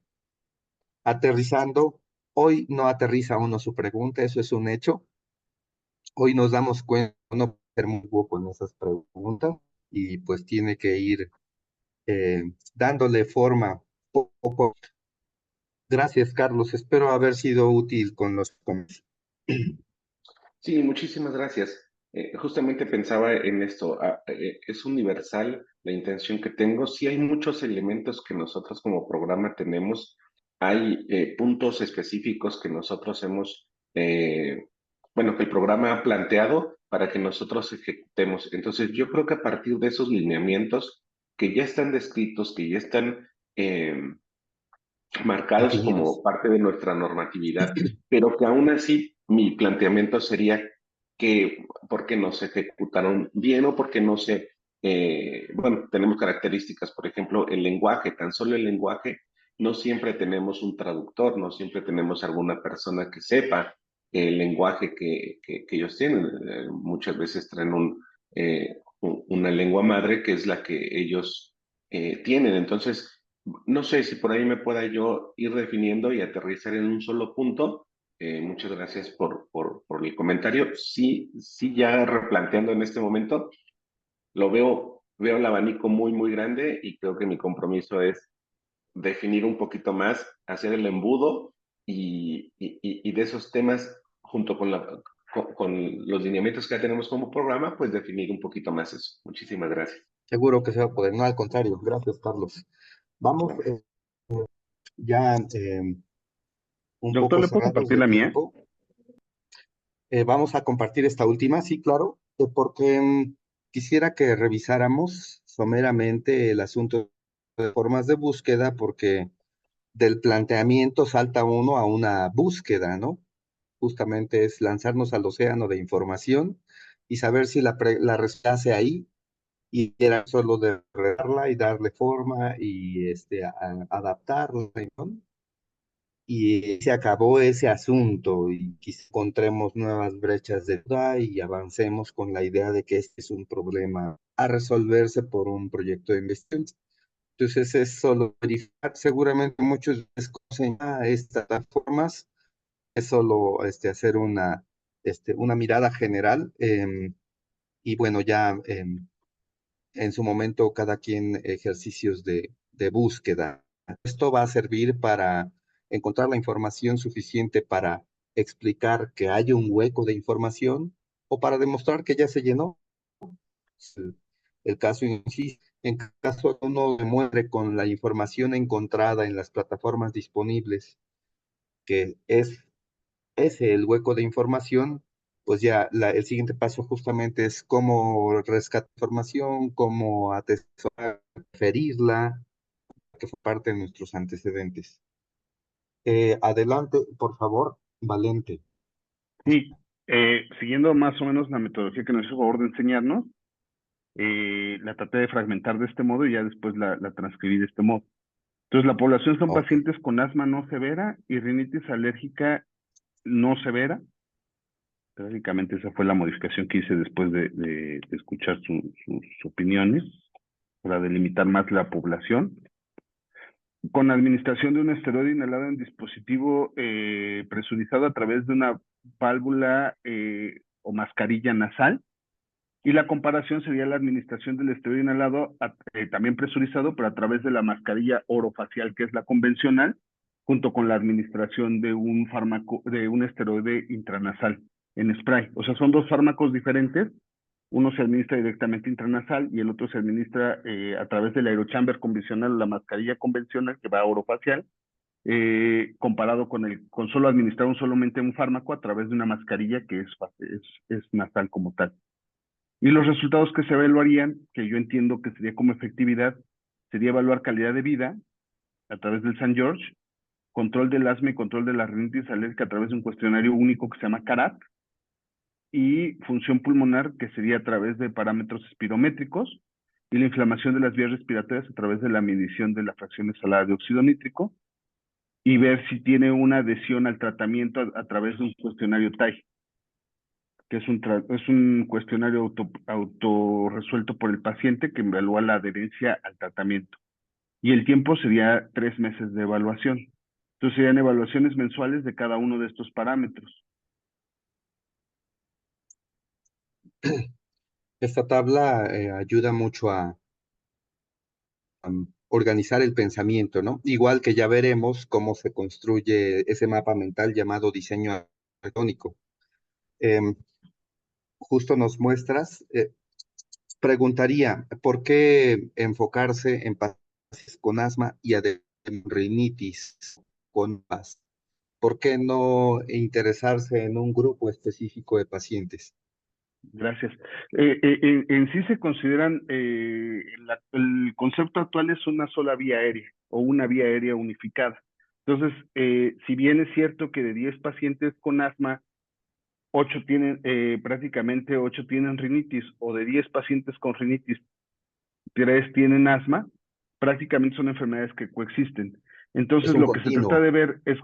aterrizando. Hoy no aterriza uno su pregunta, eso es un hecho. Hoy nos damos cuenta, no ser muy poco en esas preguntas. y pues tiene que ir dándole forma poco a poco. Gracias, Carlos. Espero haber sido útil con los comentarios. Sí, muchísimas gracias. Justamente pensaba en esto, es universal la intención que tengo. Sí hay muchos elementos que nosotros como programa tenemos, hay puntos específicos que nosotros hemos, bueno, que el programa ha planteado para que nosotros ejecutemos. Entonces, yo creo que a partir de esos lineamientos que ya están descritos, que ya están marcados Definidos. como parte de nuestra normatividad, pero que aún así mi planteamiento sería que por qué no se ejecutaron bien o por qué no se, bueno, tenemos características, por ejemplo, el lenguaje, tan solo el lenguaje, no siempre tenemos un traductor, no siempre tenemos alguna persona que sepa el lenguaje que ellos tienen. Muchas veces traen una lengua madre que es la que ellos tienen. Entonces, no sé si por ahí me pueda yo ir definiendo y aterrizar en un solo punto. Muchas gracias por el comentario. Sí, sí, ya replanteando en este momento, veo el abanico muy, muy grande y creo que mi compromiso es definir un poquito más, hacer el embudo y de esos temas, junto con los lineamientos que ya tenemos como programa, pues definir un poquito más eso. Muchísimas gracias. Seguro que se va a poder. No, al contrario. Gracias, Carlos. Vamos ya un Doctor, poco ¿le puedo cerrados compartir de la mía? tiempo. Vamos a compartir esta última, sí, claro, porque quisiera que revisáramos someramente el asunto de formas de búsqueda, porque del planteamiento salta uno a una búsqueda, ¿no? Justamente es lanzarnos al océano de información y saber si la respuesta hace ahí y era solo de redarla y darle forma y adaptarla, ¿no? Y se acabó ese asunto y quizá encontremos nuevas brechas de duda y avancemos con la idea de que este es un problema a resolverse por un proyecto de investigación. Entonces es solo verificar, seguramente muchos desconocen estas plataformas, es solo hacer una mirada general y bueno, ya en su momento cada quien ejercicios de búsqueda. Esto va a servir para encontrar la información suficiente para explicar que hay un hueco de información o para demostrar que ya se llenó. El caso insiste, en caso uno demuestre con la información encontrada en las plataformas disponibles que es ese el hueco de información, pues ya el siguiente paso justamente es cómo rescatar información, cómo atesorar, referirla, que fue parte de nuestros antecedentes. Adelante, por favor, Valente. Sí, siguiendo más o menos la metodología que nos hizo favor de enseñarnos, la traté de fragmentar de este modo y ya después la transcribí de este modo. Entonces, la población son Ok, pacientes con asma no severa y rinitis alérgica no severa. Básicamente esa fue la modificación que hice después de escuchar sus opiniones para delimitar más la población. Con administración de un esteroide inhalado en dispositivo presurizado a través de una válvula o mascarilla nasal. Y la comparación sería la administración del esteroide inhalado también presurizado, pero a través de la mascarilla orofacial, que es la convencional, junto con la administración de un fármaco, de un esteroide intranasal en spray. O sea, son dos fármacos diferentes. Uno se administra directamente intranasal y el otro se administra a través del aerochamber convencional, la mascarilla convencional que va a orofacial, comparado con solo administrar solamente un fármaco a través de una mascarilla que es nasal como tal. Y los resultados que se evaluarían, que yo entiendo que sería como efectividad, sería evaluar calidad de vida a través del St. George, control del asma y control de la rinitis alérgica a través de un cuestionario único que se llama CARAT, y función pulmonar, que sería a través de parámetros espirométricos, y la inflamación de las vías respiratorias a través de la medición de la fracción exhalada de óxido nítrico, y ver si tiene una adhesión al tratamiento a través de un cuestionario TAI, que es un cuestionario autorresuelto por el paciente que evalúa la adherencia al tratamiento. Y el tiempo sería 3 meses de evaluación. Entonces serían evaluaciones mensuales de cada uno de estos parámetros. Esta tabla ayuda mucho a organizar el pensamiento, ¿no? Igual que ya veremos cómo se construye ese mapa mental llamado diseño arquitectónico. Em, Justo nos muestras, preguntaría, ¿por qué enfocarse en pacientes con asma y además en rinitis con asma? ¿Por qué no interesarse en un grupo específico de pacientes? Gracias. En sí se consideran, el concepto actual es una sola vía aérea o una vía aérea unificada. Entonces, si bien es cierto que de 10 pacientes con asma, 8 tienen, prácticamente 8 tienen rinitis, o de 10 pacientes con rinitis, 3 tienen asma, prácticamente son enfermedades que coexisten. Es Entonces, un lo que se trata continuo. de ver es,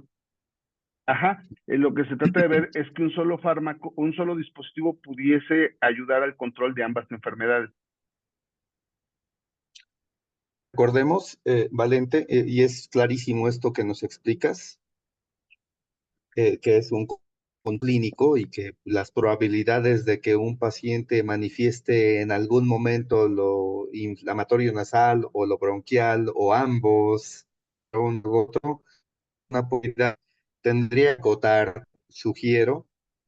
lo que se trata de ver es que un solo fármaco, un solo dispositivo pudiese ayudar al control de ambas enfermedades. Recordemos, Valente, y es clarísimo esto que nos explicas, que es un clínico y que las probabilidades de que un paciente manifieste en algún momento lo inflamatorio nasal o lo bronquial o ambos, o un otro, una probabilidad tendría que acotar, sugiero,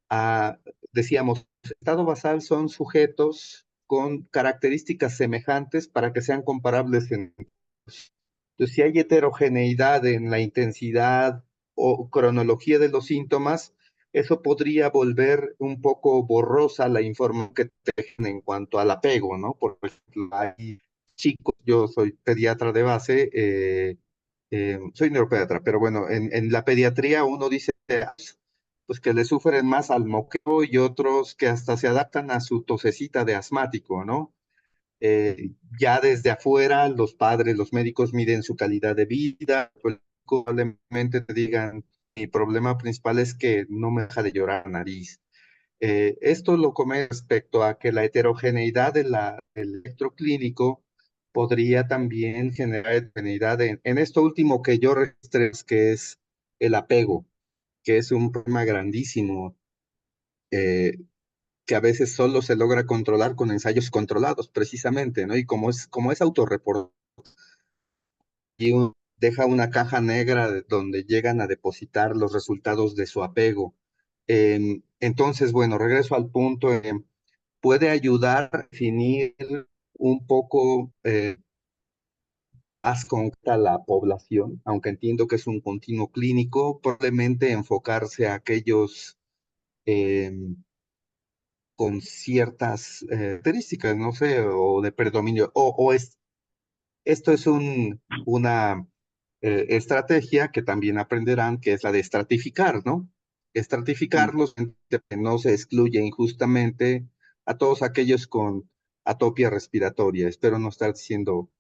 a, decíamos, estado basal son sujetos con características semejantes para que sean comparables en... Entonces, si hay heterogeneidad en la intensidad o cronología de los síntomas, eso podría volver un poco borrosa la información que te dejan en cuanto al apego, ¿no? Por ejemplo, hay chicos, yo soy pediatra de base, soy neuropediatra, pero bueno, en la pediatría uno dice pues que le sufren más al moqueo y otros que hasta se adaptan a su tosecita de asmático, ¿no? Ya desde afuera, los padres, los médicos miden su calidad de vida, probablemente te digan, mi problema principal es que no me deja de llorar la nariz. Esto lo come respecto a que la heterogeneidad del electroclínico podría también generar heterogeneidad en esto último que yo registré, que es el apego, que es un problema grandísimo, eh, que a veces solo se logra controlar con ensayos controlados, precisamente, ¿no? Y como es autorreportado, y deja una caja negra donde llegan a depositar los resultados de su apego. Entonces, bueno, regreso al punto, puede ayudar a definir un poco más concreta la población, aunque entiendo que es un continuo clínico, probablemente enfocarse a aquellos con ciertas características, no sé, o de predominio, esto es una estrategia que también aprenderán, que es la de estratificar, ¿no? Estratificarlos, que no se excluye injustamente a todos aquellos con atopia respiratoria. Espero no estar diciendo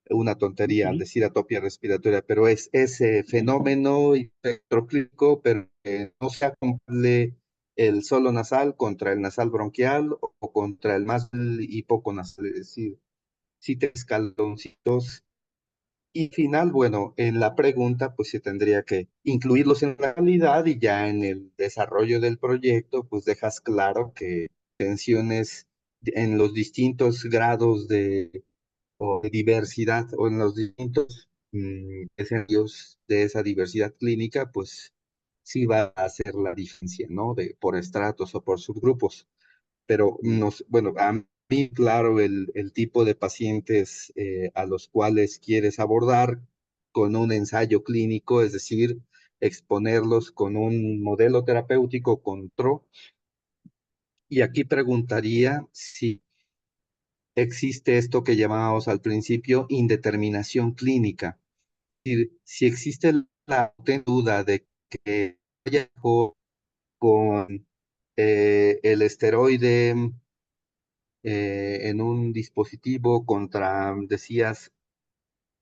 una tontería al decir atopia respiratoria, pero es ese fenómeno espectroclínico, pero que no sea comparable el solo nasal contra el nasal bronquial o contra el más hipoconasal, es decir, si te escaloncitos. Y final, bueno, en la pregunta, pues se tendría que incluirlos en la realidad y ya en el desarrollo del proyecto, pues dejas claro que tensiones en los distintos grados o de diversidad o en los distintos escenarios de esa diversidad clínica, pues sí va a hacer la diferencia, ¿no? Por estratos o por subgrupos. Pero bueno, a mí, claro, el tipo de pacientes a los cuales quieres abordar con un ensayo clínico, es decir, exponerlos con un modelo terapéutico control. Y aquí preguntaría si existe esto que llamábamos al principio indeterminación clínica. Si existe la duda de que haya con el esteroide en un dispositivo contra, decías,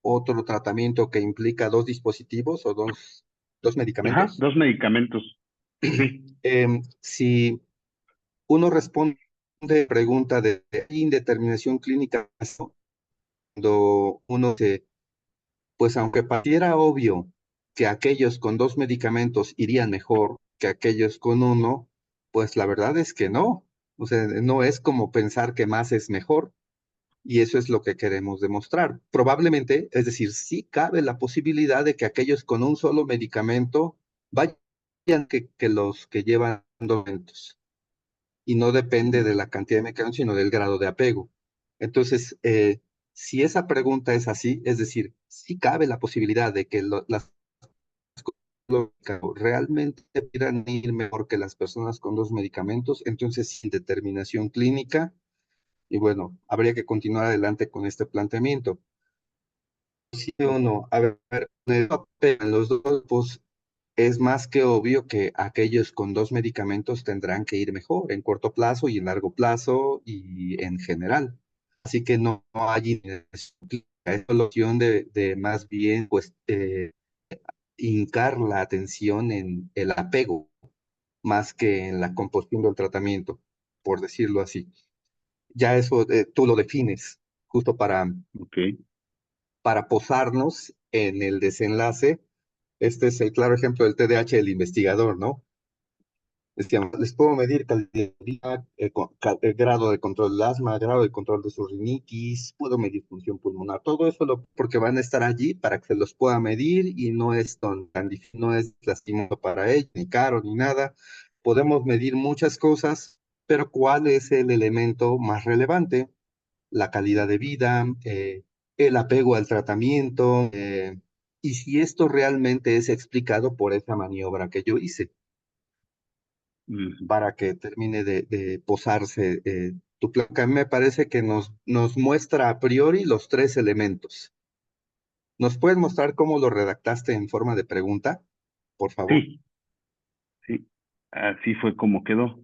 otro tratamiento que implica dos dispositivos o dos Ajá, medicamentos. 2 medicamentos. Sí. Si uno responde pregunta de indeterminación clínica, cuando uno se, pues aunque pareciera obvio que aquellos con dos medicamentos irían mejor que aquellos con uno, pues la verdad es que no. O sea, no es como pensar que más es mejor, y eso es lo que queremos demostrar. Probablemente, es decir, sí cabe la posibilidad de que aquellos con un solo medicamento vayan que los que llevan medicamentos, y no depende de la cantidad de medicamentos, sino del grado de apego. Entonces, si esa pregunta es así, es decir, sí cabe la posibilidad de que las realmente pudieran ir mejor que las personas con dos medicamentos, entonces sin determinación clínica, y bueno, habría que continuar adelante con este planteamiento. Sí o no, a ver, en los dos grupos es más que obvio que aquellos con dos medicamentos tendrán que ir mejor en corto plazo y en largo plazo y en general. Así que no hay solución de más bien pues hincar la atención en el apego más que en la composición del tratamiento, por decirlo así. Ya eso tú lo defines justo Ok. para posarnos en el desenlace. Este es el claro ejemplo del TDAH del investigador, ¿no? Decíamos, les puedo medir calidad de vida, grado de control del asma, grado de control de su rinitis, puedo medir función pulmonar, todo eso porque van a estar allí para que se los pueda medir y no es tan difícil, no es lastimoso para ellos, ni caro, ni nada. Podemos medir muchas cosas, pero ¿cuál es el elemento más relevante? La calidad de vida, el apego al tratamiento, y si esto realmente es explicado por esa maniobra que yo hice Ujú. para que termine de posarse tu plan. Que a mí me parece que nos muestra a priori los tres elementos. ¿Nos puedes mostrar cómo lo redactaste en forma de pregunta, por favor? Sí, sí, así fue como quedó.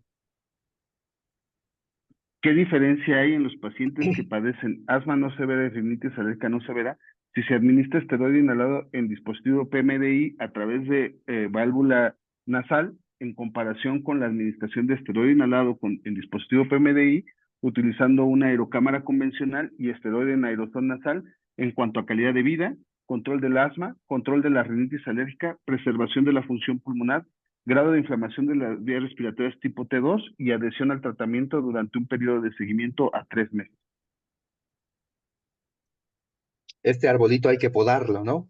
¿Qué diferencia hay en los pacientes que padecen asma no severa y rinitis alérgica no severa si se administra esteroide inhalado en dispositivo PMDI a través de válvula nasal en comparación con la administración de esteroide inhalado en dispositivo PMDI utilizando una aerocámara convencional y esteroide en aerosol nasal en cuanto a calidad de vida, control del asma, control de la rinitis alérgica, preservación de la función pulmonar, grado de inflamación de las vías respiratorias tipo T2 y adhesión al tratamiento durante un periodo de seguimiento a 3 meses? Este arbolito hay que podarlo, ¿no?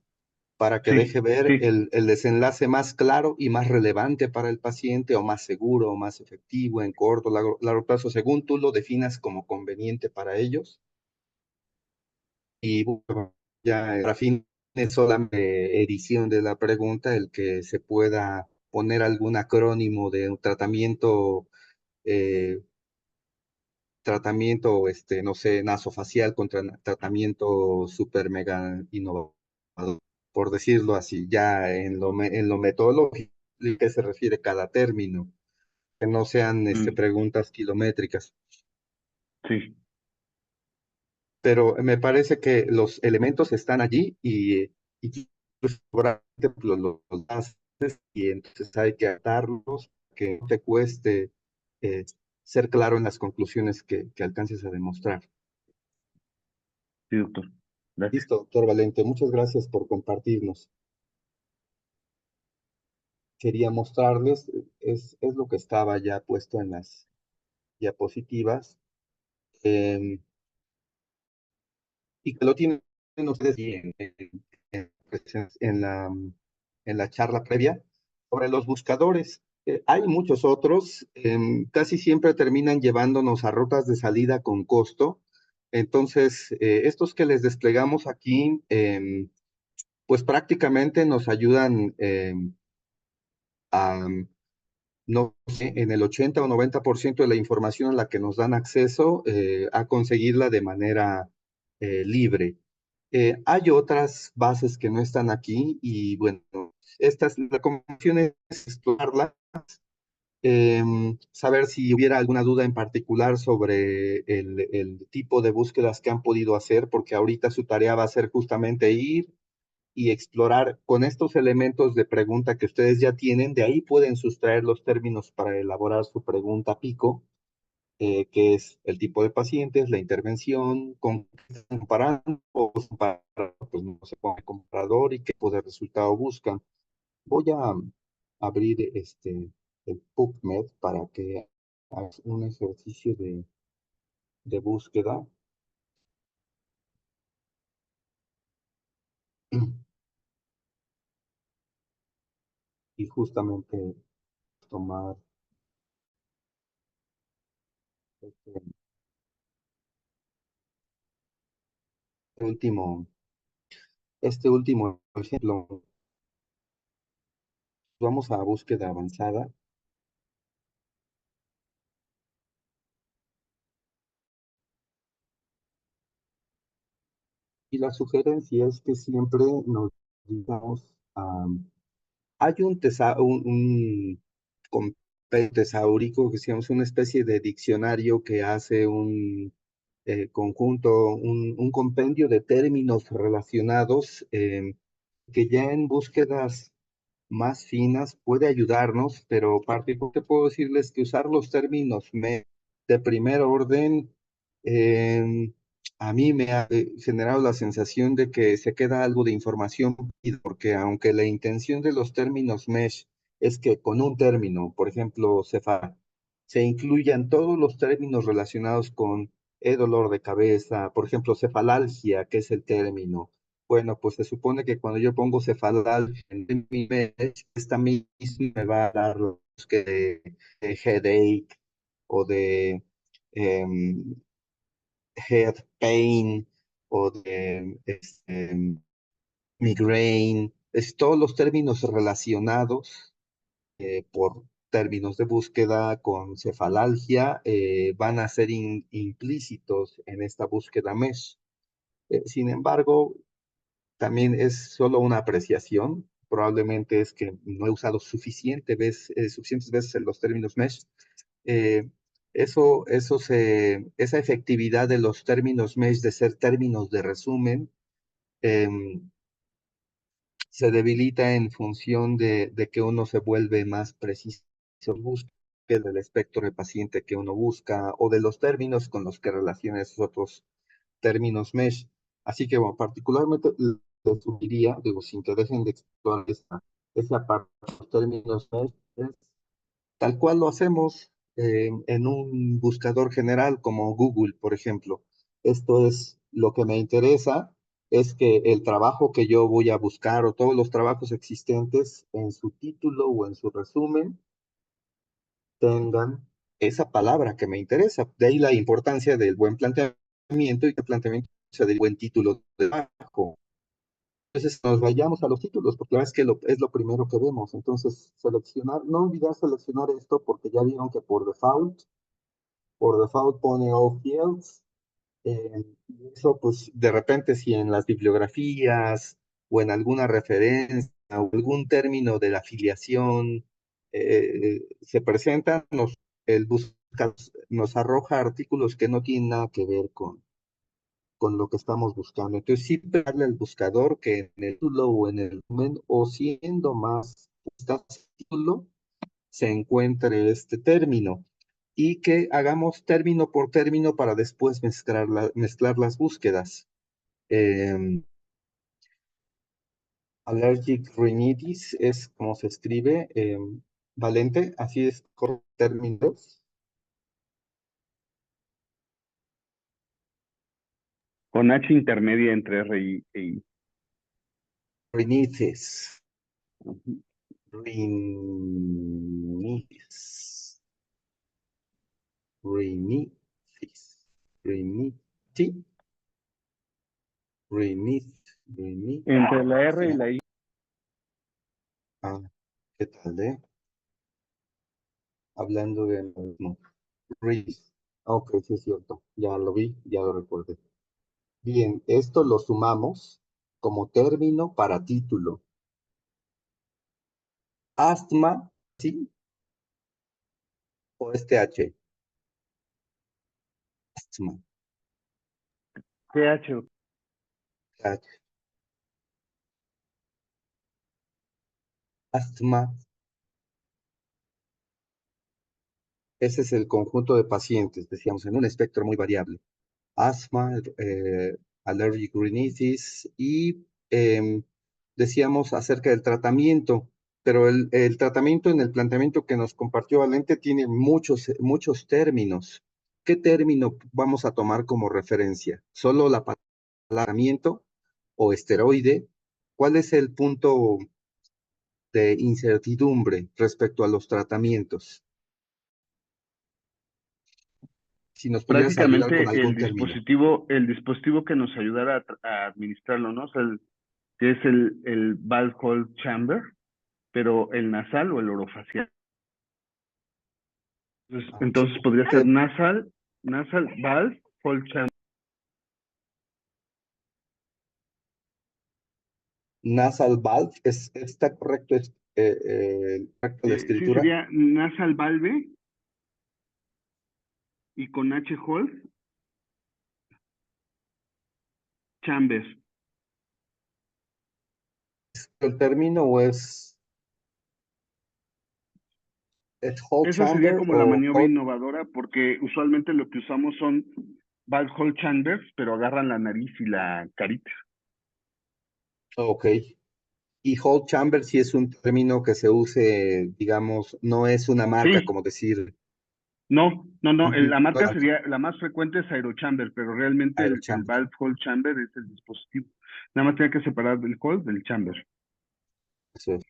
Para que deje Sí, ver sí, el desenlace más claro y más relevante para el paciente, o más seguro, o más efectivo en corto, largo plazo, según tú lo definas como conveniente para ellos. Y bueno, ya para fines solamente edición de la pregunta, el que se pueda poner algún acrónimo de un tratamiento, no sé, nasofacial contra tratamiento super mega innovador, por decirlo así, ya en lo metodológico, que se refiere cada término, que no sean mm, preguntas kilométricas. sí, Pero me parece que los elementos están allí y pues, seguramente los haces, y entonces hay que atarlos, que no te cueste eh, ser claro en las conclusiones que alcances a demostrar. sí, doctor. Gracias. Listo, doctor Valente, muchas gracias por compartirnos. Quería mostrarles, es lo que estaba ya puesto en las diapositivas. eh, y que lo tienen ustedes bien en la charla previa sobre los buscadores. Hay muchos otros, casi siempre terminan llevándonos a rutas de salida con costo. Entonces, estos que les desplegamos aquí, pues prácticamente nos ayudan a, no sé, en el 80 o 90% de la información a la que nos dan acceso, a conseguirla de manera libre. Hay otras bases que no están aquí y bueno, estas recomendaciones es explorarlas, saber si hubiera alguna duda en particular sobre el tipo de búsquedas que han podido hacer, porque ahorita su tarea va a ser justamente ir y explorar con estos elementos de pregunta que ustedes ya tienen. De ahí pueden sustraer los términos para elaborar su pregunta pico, que es el tipo de pacientes, la intervención, comparando, pues no sé, con el comprador y qué tipo de resultado buscan. Voy a abrir el PubMed para que haz un ejercicio de búsqueda. Y justamente tomar este último, este último ejemplo. Vamos a búsqueda avanzada. Y la sugerencia es que siempre nos digamos, hay un compendio tesáurico, que decíamos, una especie de diccionario que hace un conjunto, un compendio de términos relacionados, que ya en búsquedas más finas puede ayudarnos, pero particularmente puedo decirles que usar los términos de primer orden, eh, a mí me ha generado la sensación de que se queda algo de información, porque aunque la intención de los términos mesh es que con un término, por ejemplo, se incluyan todos los términos relacionados con dolor de cabeza, por ejemplo, cefalalgia, que es el término. Bueno, pues se supone que cuando yo pongo cefalalgia en mi mesh, esta misma me va a dar los que de headache o de em, head pain o de migraine, es todos los términos relacionados por términos de búsqueda con cefalalgia van a ser implícitos en esta búsqueda mesh. Sin embargo, también es solo una apreciación. Probablemente es que no he usado suficientes veces en los términos mesh. Eh, esa efectividad de los términos mesh de ser términos de resumen se debilita en función de que uno se vuelve más preciso en búsqueda del espectro de paciente que uno busca o de los términos con los que relaciona esos otros términos mesh. Así que, bueno, particularmente les sugeriría, digo, sin que dejen de explorar esa parte de los términos mesh, es tal cual lo hacemos en un buscador general como Google, por ejemplo. Esto es lo que me interesa, es que el trabajo que yo voy a buscar o todos los trabajos existentes en su título o en su resumen tengan esa palabra que me interesa. De ahí la importancia del buen planteamiento y que el planteamiento sea del buen título de trabajo. Entonces, nos vayamos a los títulos, porque la verdad es que es lo primero que vemos. Entonces, seleccionar, no olvidar seleccionar esto, porque ya vieron que por default pone all fields. Y eso, pues, de repente, si en las bibliografías o en alguna referencia o algún término de la afiliación se presentan, el buscar nos arroja artículos que no tienen nada que ver con lo que estamos buscando. Entonces, sí darle al buscador que en el título o en el resumen, o siendo más título, se encuentre este término y que hagamos término por término para después mezclar las búsquedas. Allergic rhinitis es como se escribe, Valente, así es, términos. Con H intermedia entre R e I. Rhinitis. Ujú. Rhinitis. Rhinitis. Rhinitis. Rhinitis. Entre la R y la I. Ah, ¿qué tal, Hablando de lo mismo. Rhinitis. Ok, sí es cierto. Ya lo vi, ya lo recordé. Bien, esto lo sumamos como término para título. Asma, ¿sí? O este H. Asma. TH. H. Asma. Ese es el conjunto de pacientes, decíamos, en un espectro muy variable. Asma, allergic rhinitis y decíamos acerca del tratamiento. pero el tratamiento en el planteamiento que nos compartió Valente tiene muchos términos. ¿Qué término vamos a tomar como referencia? ¿Solo la palabra tratamiento o esteroide? ¿Cuál es el punto de incertidumbre respecto a los tratamientos? Si nos pudieras ayudar con Prácticamente algún término. el dispositivo que nos ayudara a administrarlo, ¿no? O sea, que es el valve hold chamber, pero el nasal o el orofacial. Entonces podría ser nasal valve hold chamber. Nasal valve, ¿está correcto? ¿Correcto la Sí, escritura? sería nasal valve y con H hold chamber. ¿El término o es hold Esa sería chamber como la o maniobra hold? innovadora, porque usualmente lo que usamos son valve hold chambers, pero agarran la nariz y la carita. Ok. Y hold chamber sí es un término que se use, digamos, no es una marca, Sí, como decir. no, Ujú, la marca sería, la más frecuente es aerochamber, pero realmente el aerochamber. valve hold chamber es el dispositivo. Nada más tiene que separar del hold del chamber. Eso es.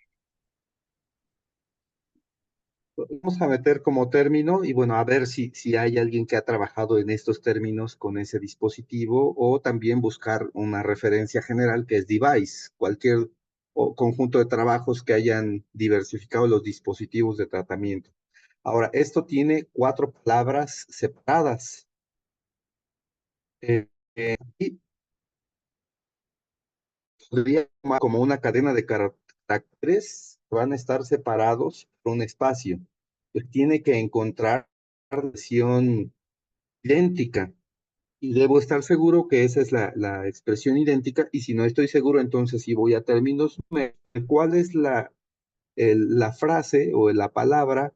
Vamos a meter como término y bueno, a ver si hay alguien que ha trabajado en estos términos con ese dispositivo o también buscar una referencia general que es device, cualquier conjunto de trabajos que hayan diversificado los dispositivos de tratamiento. Ahora, esto tiene 4 palabras separadas. Y podría tomar como una cadena de caracteres que van a estar separados por un espacio. Tiene que encontrar una versión idéntica y debo estar seguro que esa es la expresión idéntica y si no estoy seguro, entonces sí voy a términos. ¿Cuál es la frase o la palabra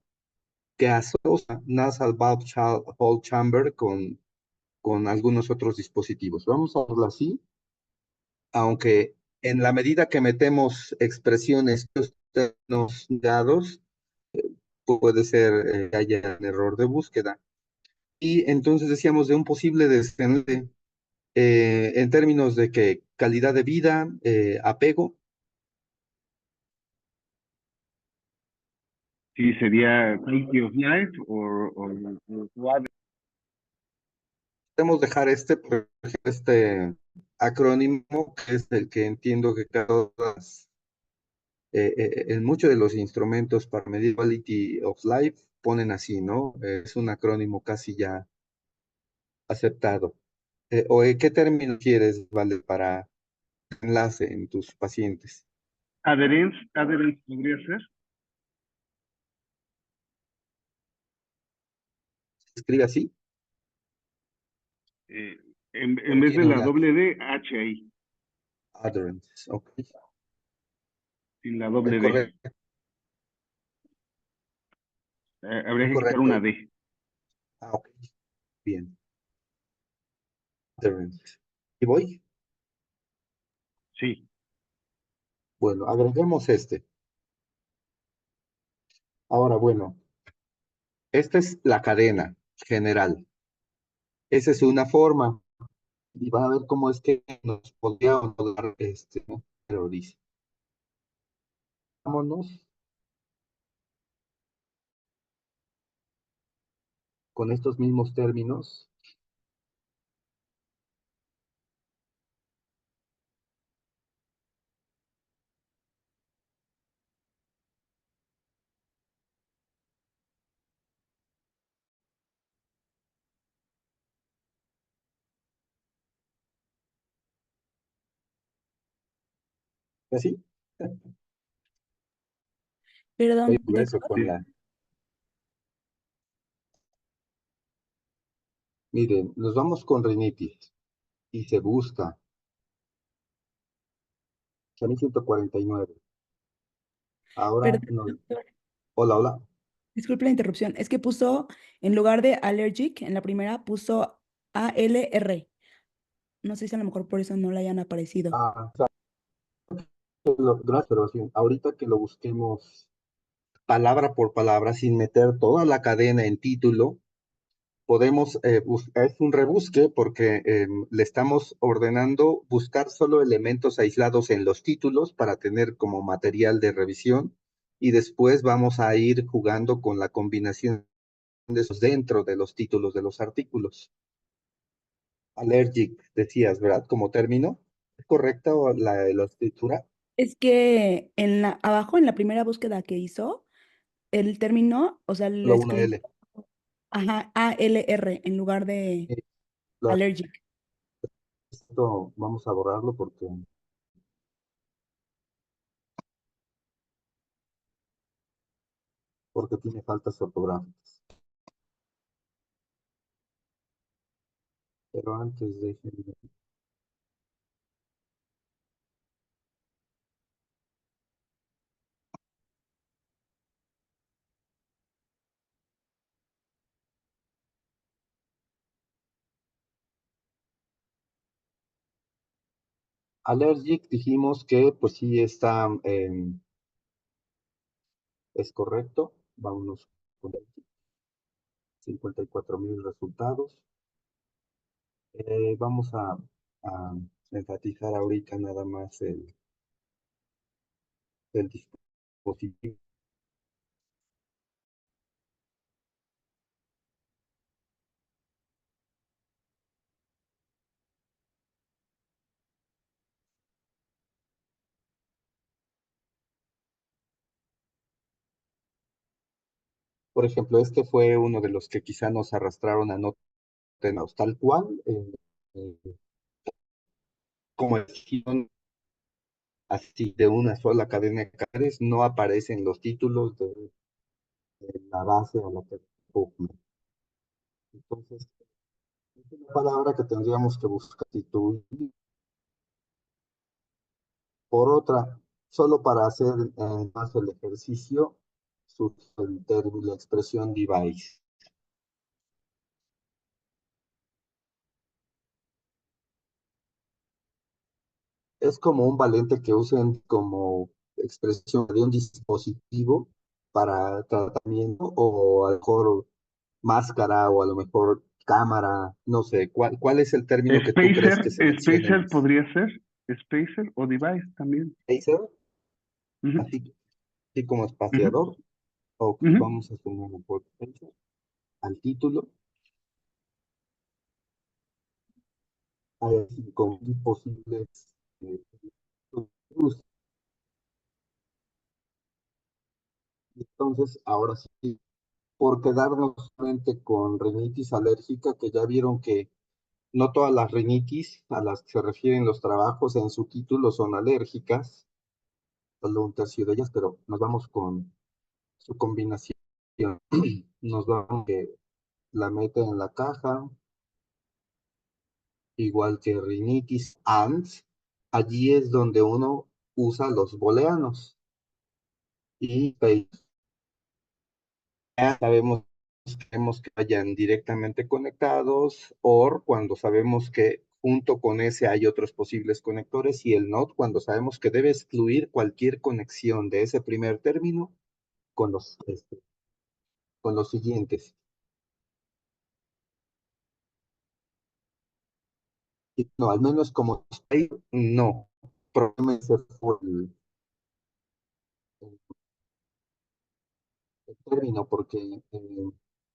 que asocia nasal valve hold chamber con algunos otros dispositivos? Vamos a verlo así, aunque en la medida que metemos expresiones, términos dados, puede ser que haya un error de búsqueda. Y entonces decíamos de un posible descendente en términos de que calidad de vida, apego, Sí, sería quality of life o podemos dejar este acrónimo, que es el que entiendo que en muchos de los instrumentos para medir quality of life ponen así, ¿no? Es un acrónimo casi ya aceptado. ¿Qué término quieres, vale, para enlace en tus pacientes? adherence podría ser. ¿Se escribe así Eh, o en vez de tiene la una doble D, H ahí, adherence? Ok, sin la doble D. correcto, Habría que quitar correcto. una D. Ok, bien. Adherence. ¿Y voy? Sí. Bueno, agreguemos este. Ahora, bueno, esta es la cadena general. Esa es una forma. Y va a ver cómo es que nos podría dar ¿no? Pero dice, vámonos con estos mismos términos. ¿Así? Oye, Perdón, eso doctor. con la... Miren, nos vamos con rinitis y se busca. A mí 149. Ahora, Perdón, no. doctor. Hola, hola. Disculpe la interrupción. Es que puso, en lugar de allergic, en la primera puso ALR. No sé si a lo mejor por eso no le hayan aparecido. Ah, Gracias, pero sí, ahorita que lo busquemos palabra por palabra, sin meter toda la cadena en título, podemos, es un rebusque porque le estamos ordenando buscar solo elementos aislados en los títulos para tener como material de revisión y después vamos a ir jugando con la combinación de esos dentro de los títulos de los artículos. Allergic, decías, ¿verdad? Como término. ¿Es correcta o la escritura? Es que abajo, en la primera búsqueda que hizo, el término, o sea, le Solo una escribió, L. ajá, ALR en lugar de Eh, lo- allergic. Esto vamos a borrarlo porque tiene faltas ortográficas. Pero antes de... Allergic dijimos que pues sí está, es correcto. Vámonos con 54,000 resultados. Vamos a enfatizar ahorita nada más el dispositivo. Por ejemplo, este fue uno de los que quizá nos arrastraron a no tenerlos tal cual, eh, como edición así de una sola cadena de caracteres, no aparecen los títulos de la base a la que entonces es una palabra que tendríamos que buscar sustituir por otra, solo para hacer más el ejercicio, la expresión device. Es como un valente que usen como expresión de un dispositivo para tratamiento o a lo mejor máscara o a lo mejor cámara, no sé, ¿cuál es el término que tú crees que se mencione Spacer más? podría ser, Spacer o device también. ¿Phaser? Ujú, Así como ujú, espaciador, o ujú. vamos a sumarlo por phaser al título. Hay 5,000 posibles eh, usos. Entonces, ahora sí, por quedarnos solamente con rinitis alérgica, que ya vieron que no todas las rinitis a las que se refieren los trabajos en su título son alérgicas, solo un tercio de ellas, pero nos vamos con su combinación. Nos vamos que la mete en la caja, igual que rinitis ANS, allí es donde uno usa los booleanos y ya sabemos queremos que vayan directamente conectados, or cuando sabemos que junto con ese hay otros posibles conectores, y el not cuando sabemos que debe excluir cualquier conexión de ese primer término con con los siguientes. Y no, al menos como no, probablemente ese fue el término, porque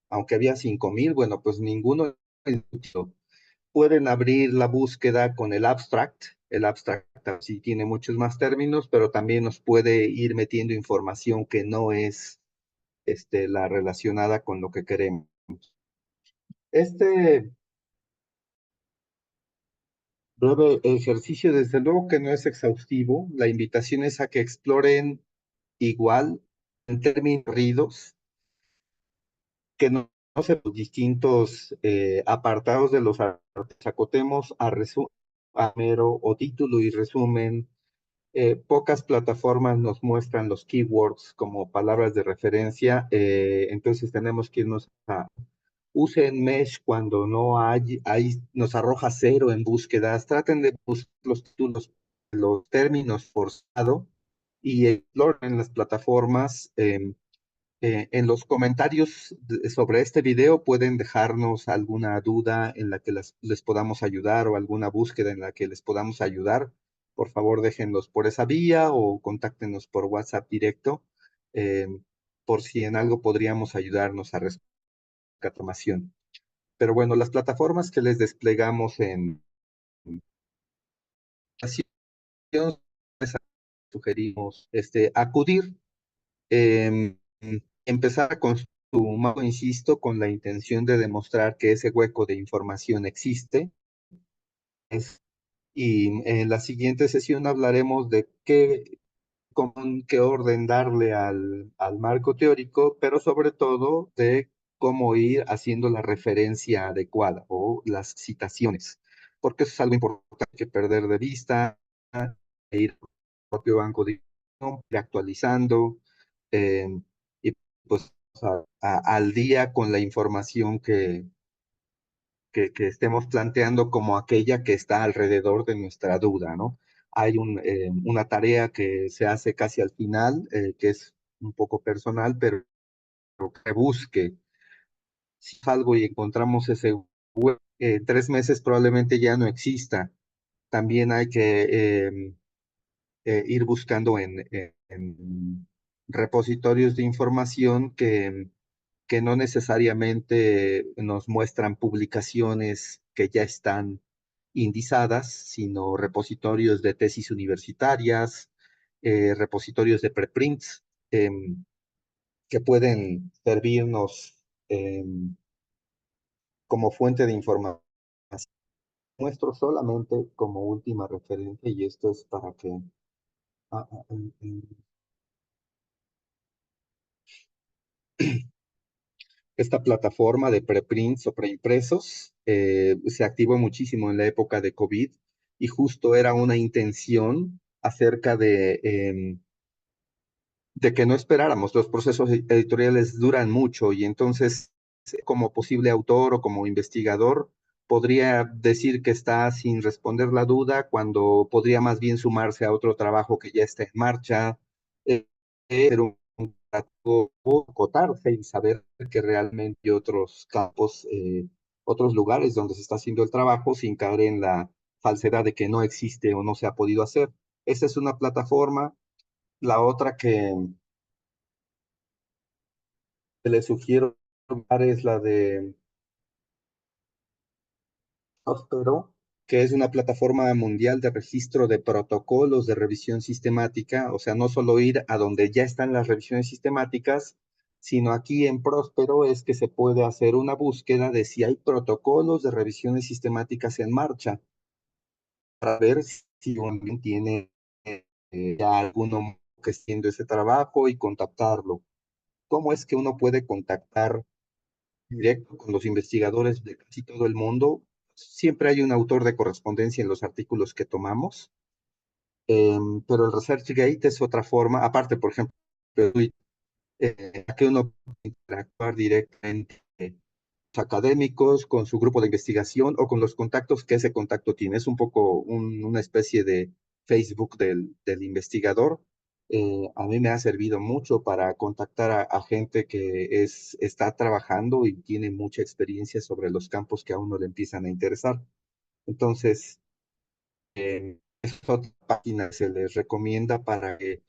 aunque había 5,000, bueno, pues ninguno pueden abrir la búsqueda con el abstract. El abstract sí tiene muchos más términos, pero también nos puede ir metiendo información que no es la relacionada con lo que queremos. Este breve ejercicio, desde luego que no es exhaustivo. La invitación es a que exploren igual en términos corridos, que no se los distintos apartados de los acotemos a mero o título y resumen. Pocas plataformas nos muestran los keywords como palabras de referencia, entonces tenemos que irnos a usen Mesh cuando no hay, nos arroja cero en búsquedas, traten de buscar los títulos los términos forzado y exploren las plataformas. En los comentarios sobre este video pueden dejarnos alguna duda en la que les podamos ayudar o alguna búsqueda en la que les podamos ayudar. Por favor, déjenlos por esa vía o contáctenos por WhatsApp directo, eh, por si en algo podríamos ayudarnos a responder la información. Pero bueno, las plataformas que les desplegamos en sugerimos acudir, eh, empezar con su mapa, insisto, con la intención de demostrar que ese hueco de información existe. Y en la siguiente sesión hablaremos de con qué orden darle al marco teórico, pero sobre todo de cómo ir haciendo la referencia adecuada o las citaciones, porque eso es algo importante que perder de vista, e ir al propio banco de información, ir actualizando, eh, y pues al día con la información que estemos planteando como aquella que está alrededor de nuestra duda, ¿no? Hay una tarea que se hace casi al final, que es un poco personal, pero que busque si es algo y encontramos ese web, 3 meses probablemente ya no exista. También hay que ir buscando en repositorios de información que no necesariamente nos muestran publicaciones que ya están indizadas, sino repositorios de tesis universitarias, repositorios de preprints, que pueden servirnos como fuente de información. Muestro solamente como última referencia, y esto es para que ah, ah, esta plataforma de preprints o preimpresos se activó muchísimo en la época de COVID, y justo era una intención acerca de que no esperáramos. Los procesos editoriales duran mucho, y entonces como posible autor o como investigador podría decir que está sin responder la duda cuando podría más bien sumarse a otro trabajo que ya está en marcha, pero acotarse y saber que realmente hay otros campos, otros lugares donde se está haciendo el trabajo sin caer en la falsedad de que no existe o no se ha podido hacer. Esa es una plataforma. La otra que les sugiero es la de Prospero, que es una plataforma mundial de registro de protocolos de revisión sistemática. O sea, no solo ir a donde ya están las revisiones sistemáticas, sino aquí en Próspero es que se puede hacer una búsqueda de si hay protocolos de revisiones sistemáticas en marcha, para ver si alguien tiene ya alguno que esté haciendo ese trabajo y contactarlo. ¿Cómo es que uno puede contactar directo con los investigadores de casi todo el mundo? Siempre hay un autor de correspondencia en los artículos que tomamos, pero el ResearchGate es otra forma, aparte, por ejemplo, que uno puede interactuar directamente con los académicos, con su grupo de investigación o con los contactos que ese contacto tiene. Es un poco una especie de Facebook del investigador. A mí me ha servido mucho para contactar a gente que está trabajando y tiene mucha experiencia sobre los campos que a uno le empiezan a interesar. Entonces, esa otra página se les recomienda para que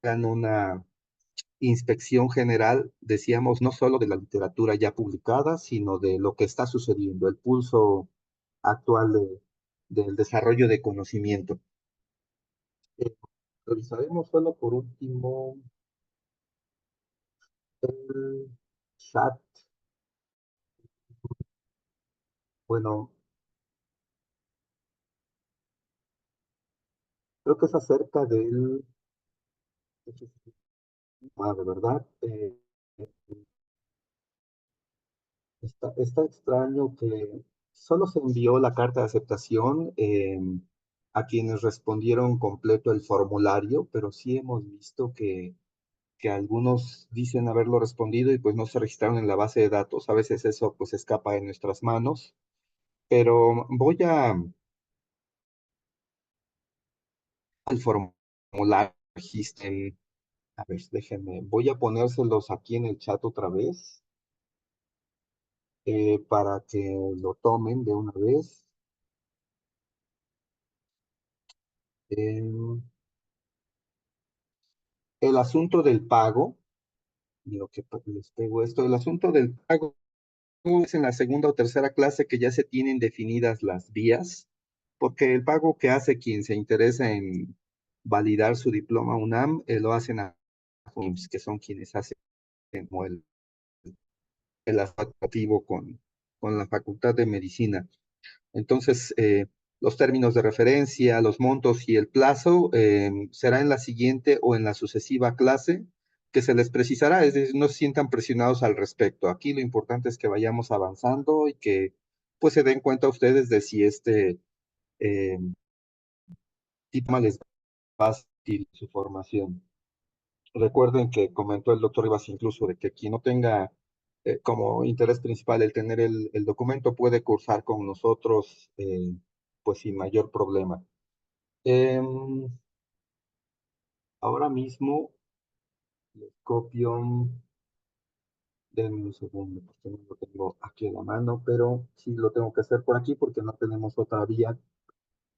hagan una inspección general, decíamos, no solo de la literatura ya publicada, sino de lo que está sucediendo, el pulso actual del desarrollo de conocimiento. Revisaremos solo por último el chat. Bueno, creo que es acerca del... de verdad, está extraño que solo se envió la carta de aceptación a quienes respondieron completo el formulario, pero sí hemos visto que algunos dicen haberlo respondido y pues no se registraron en la base de datos. A veces eso pues escapa de nuestras manos, pero voy a el formulario registren. A ver, déjenme, voy a ponérselos aquí en el chat otra vez para que lo tomen de una vez. Em, el asunto del pago, digo que les pego esto, el asunto del pago es en la segunda o tercera clase que ya se tienen definidas las vías, porque el pago que hace quien se interesa en validar su diploma UNAM, lo hacen a FUMS, que son quienes hacen como el atractivo con la Facultad de Medicina. Entonces, los términos de referencia, los montos y el plazo será en la siguiente o en la sucesiva clase que se les precisará, es decir, no se sientan presionados al respecto. Aquí lo importante es que vayamos avanzando y que pues se den cuenta ustedes de si este eh, tema les va a servir su formación. Recuerden que comentó el doctor Rivas incluso de que quien no tenga como interés principal el tener el documento puede cursar con nosotros pues sin mayor problema. Em, ahora mismo les copio, denme un segundo porque no lo tengo aquí a la mano, pero sí lo tengo que hacer por aquí porque no tenemos otra vía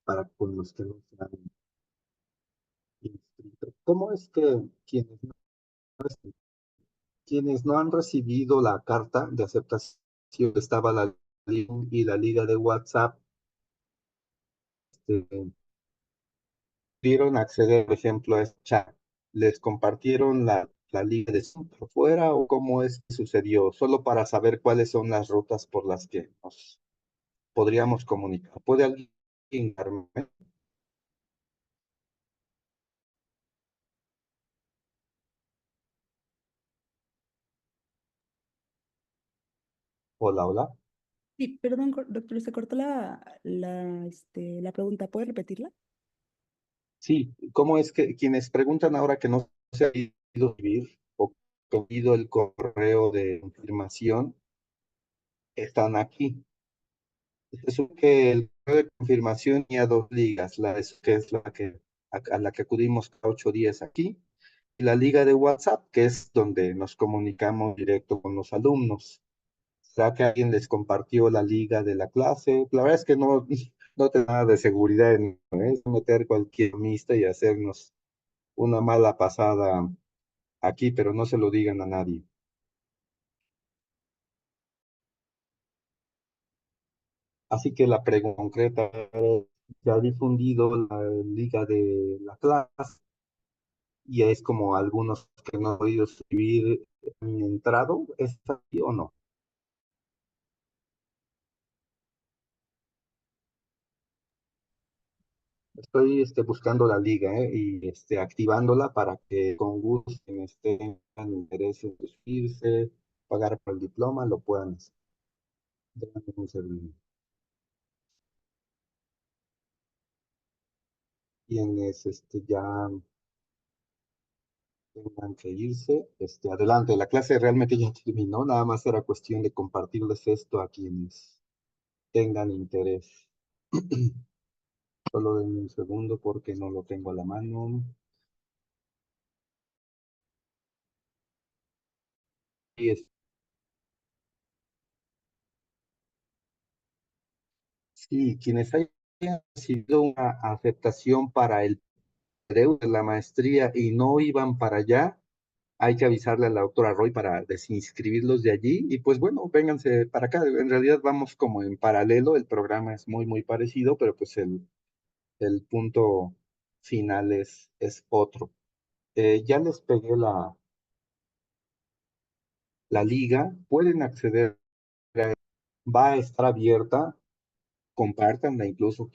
para con los que no se han inscrito. ¿Cómo es que quienes no han recibido la carta de aceptación, estaba la y la liga de WhatsApp, pudieron acceder, por ejemplo, a este chat? ¿Les compartieron la liga de Zoom por fuera o cómo es que sucedió? Solo para saber cuáles son las rutas por las que nos podríamos comunicar. ¿Puede alguien darme? Hola, hola. Sí, perdón, doctor, se cortó la pregunta. ¿Puede repetirla? Sí, ¿cómo es que quienes preguntan ahora que no se ha ido a escribir o que han ido el correo de confirmación están aquí? Es que el correo de confirmación tenía dos ligas, que es la que a la que acudimos cada 8 días aquí, y la liga de WhatsApp, que es donde nos comunicamos directo con los alumnos. ¿Será que alguien les compartió la liga de la clase? La verdad es que no, no tengo nada de seguridad en es meter cualquier mista y hacernos una mala pasada aquí, pero no se lo digan a nadie. Así que la pregunta concreta es, ya ha difundido la liga de la clase y es como algunos que no han podido escribir han entrado, ¿es así o no? Estoy buscando la liga y activándola para que con gusto quienes tengan interés en suscribirse, pagar por el diploma, lo puedan hacer. Déjame un segundo. Quienes ya tengan que irse, adelante. La clase realmente ya terminó, nada más era cuestión de compartirles esto a quienes tengan interés. Solo denme un segundo porque no lo tengo a la mano. Y sí, quienes hayan recibido una aceptación para el PREU de la maestría y no iban para allá, hay que avisarle a la doctora Roy para desinscribirlos de allí y pues bueno, vénganse para acá. En realidad vamos como en paralelo, el programa es muy, muy parecido, pero pues el punto final es otro. Ya les pegué la liga, pueden acceder, va a estar abierta, compártanla incluso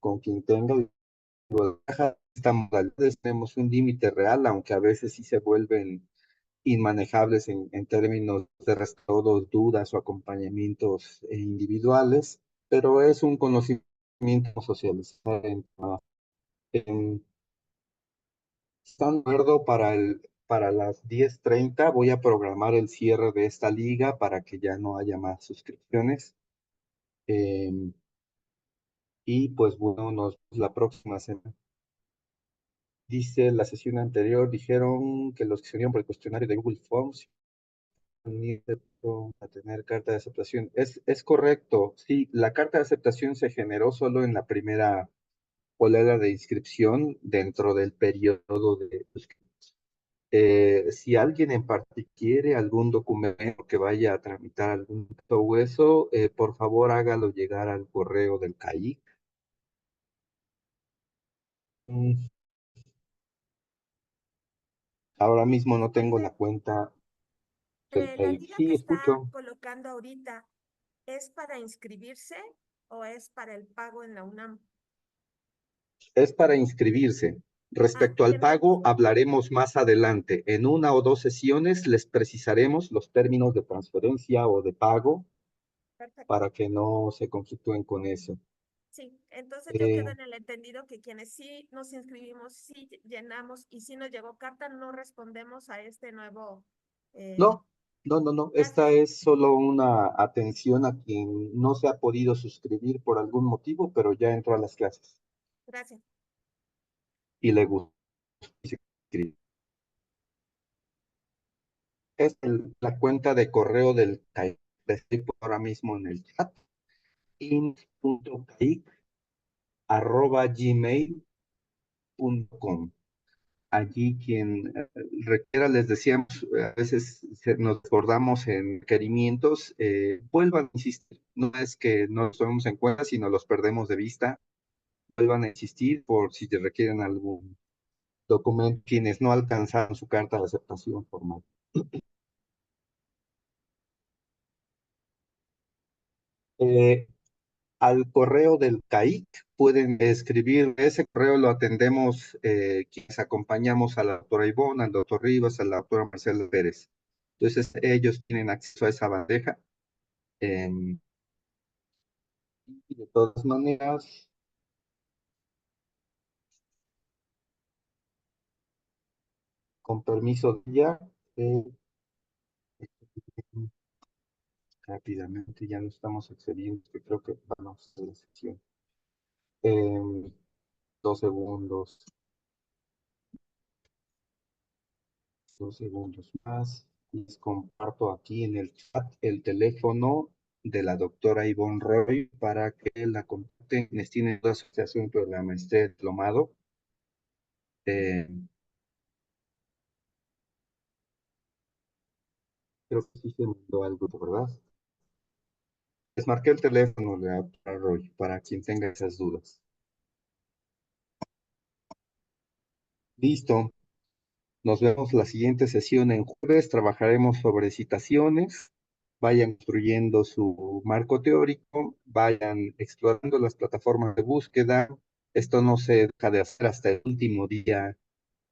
con quien tenga. Estas modalidades tenemos un límite real, aunque a veces sí se vuelven inmanejables en términos de todos dudas o acompañamientos individuales, pero es un conocimiento social. Están de acuerdo para las 10:30. Voy a programar el cierre de esta liga para que ya no haya más suscripciones. Y pues bueno, nos vemos la próxima semana. Dice la sesión anterior, dijeron que los que se unieron por el cuestionario de Google Forms a tener carta de aceptación. Es correcto, sí, la carta de aceptación se generó solo en la primera oleada de inscripción dentro del periodo de... si alguien en parte quiere algún documento que vaya a tramitar algún hueso, por favor hágalo llegar al correo del CAIC. Ahora mismo no tengo la cuenta del La CAIC. liga Sí, que está escucho. colocando ahorita, ¿es para inscribirse o es para el pago en la UNAM? Es para inscribirse. Respecto al pago, hablaremos más adelante. En una o dos sesiones les precisaremos los términos de transferencia o de pago Perfecto. para que no se conflictúen con eso. Sí, entonces yo quedo en el entendido que quienes sí nos inscribimos, sí llenamos y sí nos llegó carta, no respondemos a este nuevo... No, no. Esta es solo una atención a quien no se ha podido suscribir por algún motivo, pero ya entró a las clases Gracias. y le gusta. Es la cuenta de correo del CAIC. La estoy ahora mismo en el chat. int.caic@gmail.com. Allí quien requiera, les decíamos, a veces nos acordamos en requerimientos, vuelvan a insistir. No es que no los tomemos en cuenta, sino los perdemos de vista. Vuelvan a insistir por si te requieren algún documento, quienes no alcanzaron su carta de aceptación formal. Al correo del CAIC pueden escribir, ese correo lo atendemos quienes acompañamos a la doctora Ivonne, al doctor Rivas, a la doctora Marcela Pérez. Entonces ellos tienen acceso a esa bandeja. Y de todas maneras, con permiso de ella, rápidamente ya no estamos excediendo, que creo que vamos a la sección. 2 segundos. 2 segundos más. Les comparto aquí en el chat el teléfono de la doctora Ivonne Roy para que la contacten quienes tienen dudas sobre este asunto de la maestría de diplomado. Creo que sí se mandó algo, ¿verdad? Les marqué el teléfono de la doctora Roy para quien tenga esas dudas. Listo. Nos vemos la siguiente sesión en jueves. Trabajaremos sobre citaciones. Vayan construyendo su marco teórico, vayan explorando las plataformas de búsqueda. Esto no se deja de hacer hasta el último día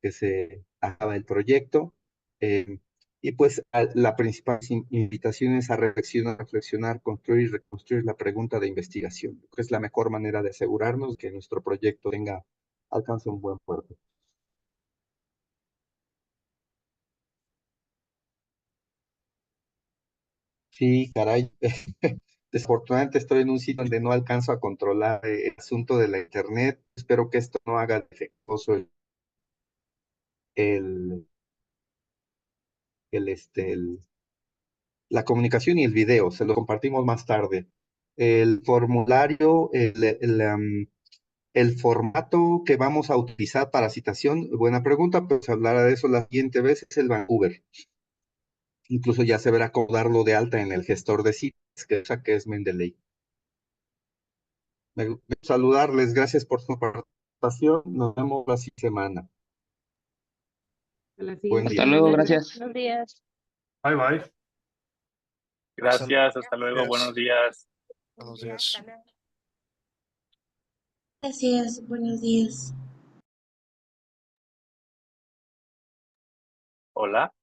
que se acaba el proyecto. Y pues la principal invitación es a reflexionar, construir y reconstruir la pregunta de investigación, que es la mejor manera de asegurarnos que nuestro proyecto alcance un buen puerto. Sí, caray. Desafortunadamente estoy en un sitio donde no alcanzo a controlar el asunto de la internet. Espero que esto no haga defectuoso el, la comunicación y el video. Se lo compartimos más tarde. El formulario, el formato que vamos a utilizar para citación, buena pregunta, pero se hablará de eso la siguiente vez, es el Vancouver. Incluso ya se verá cómo darlo de alta en el gestor de citas, que es Mendeley. Saludarles, gracias por su participación. Nos vemos la siguiente semana. Buen día. Hasta luego, gracias. Buenos días. Bye, bye. Gracias, hasta luego, buenos días. Buenos días. Gracias, buenos días. Hola.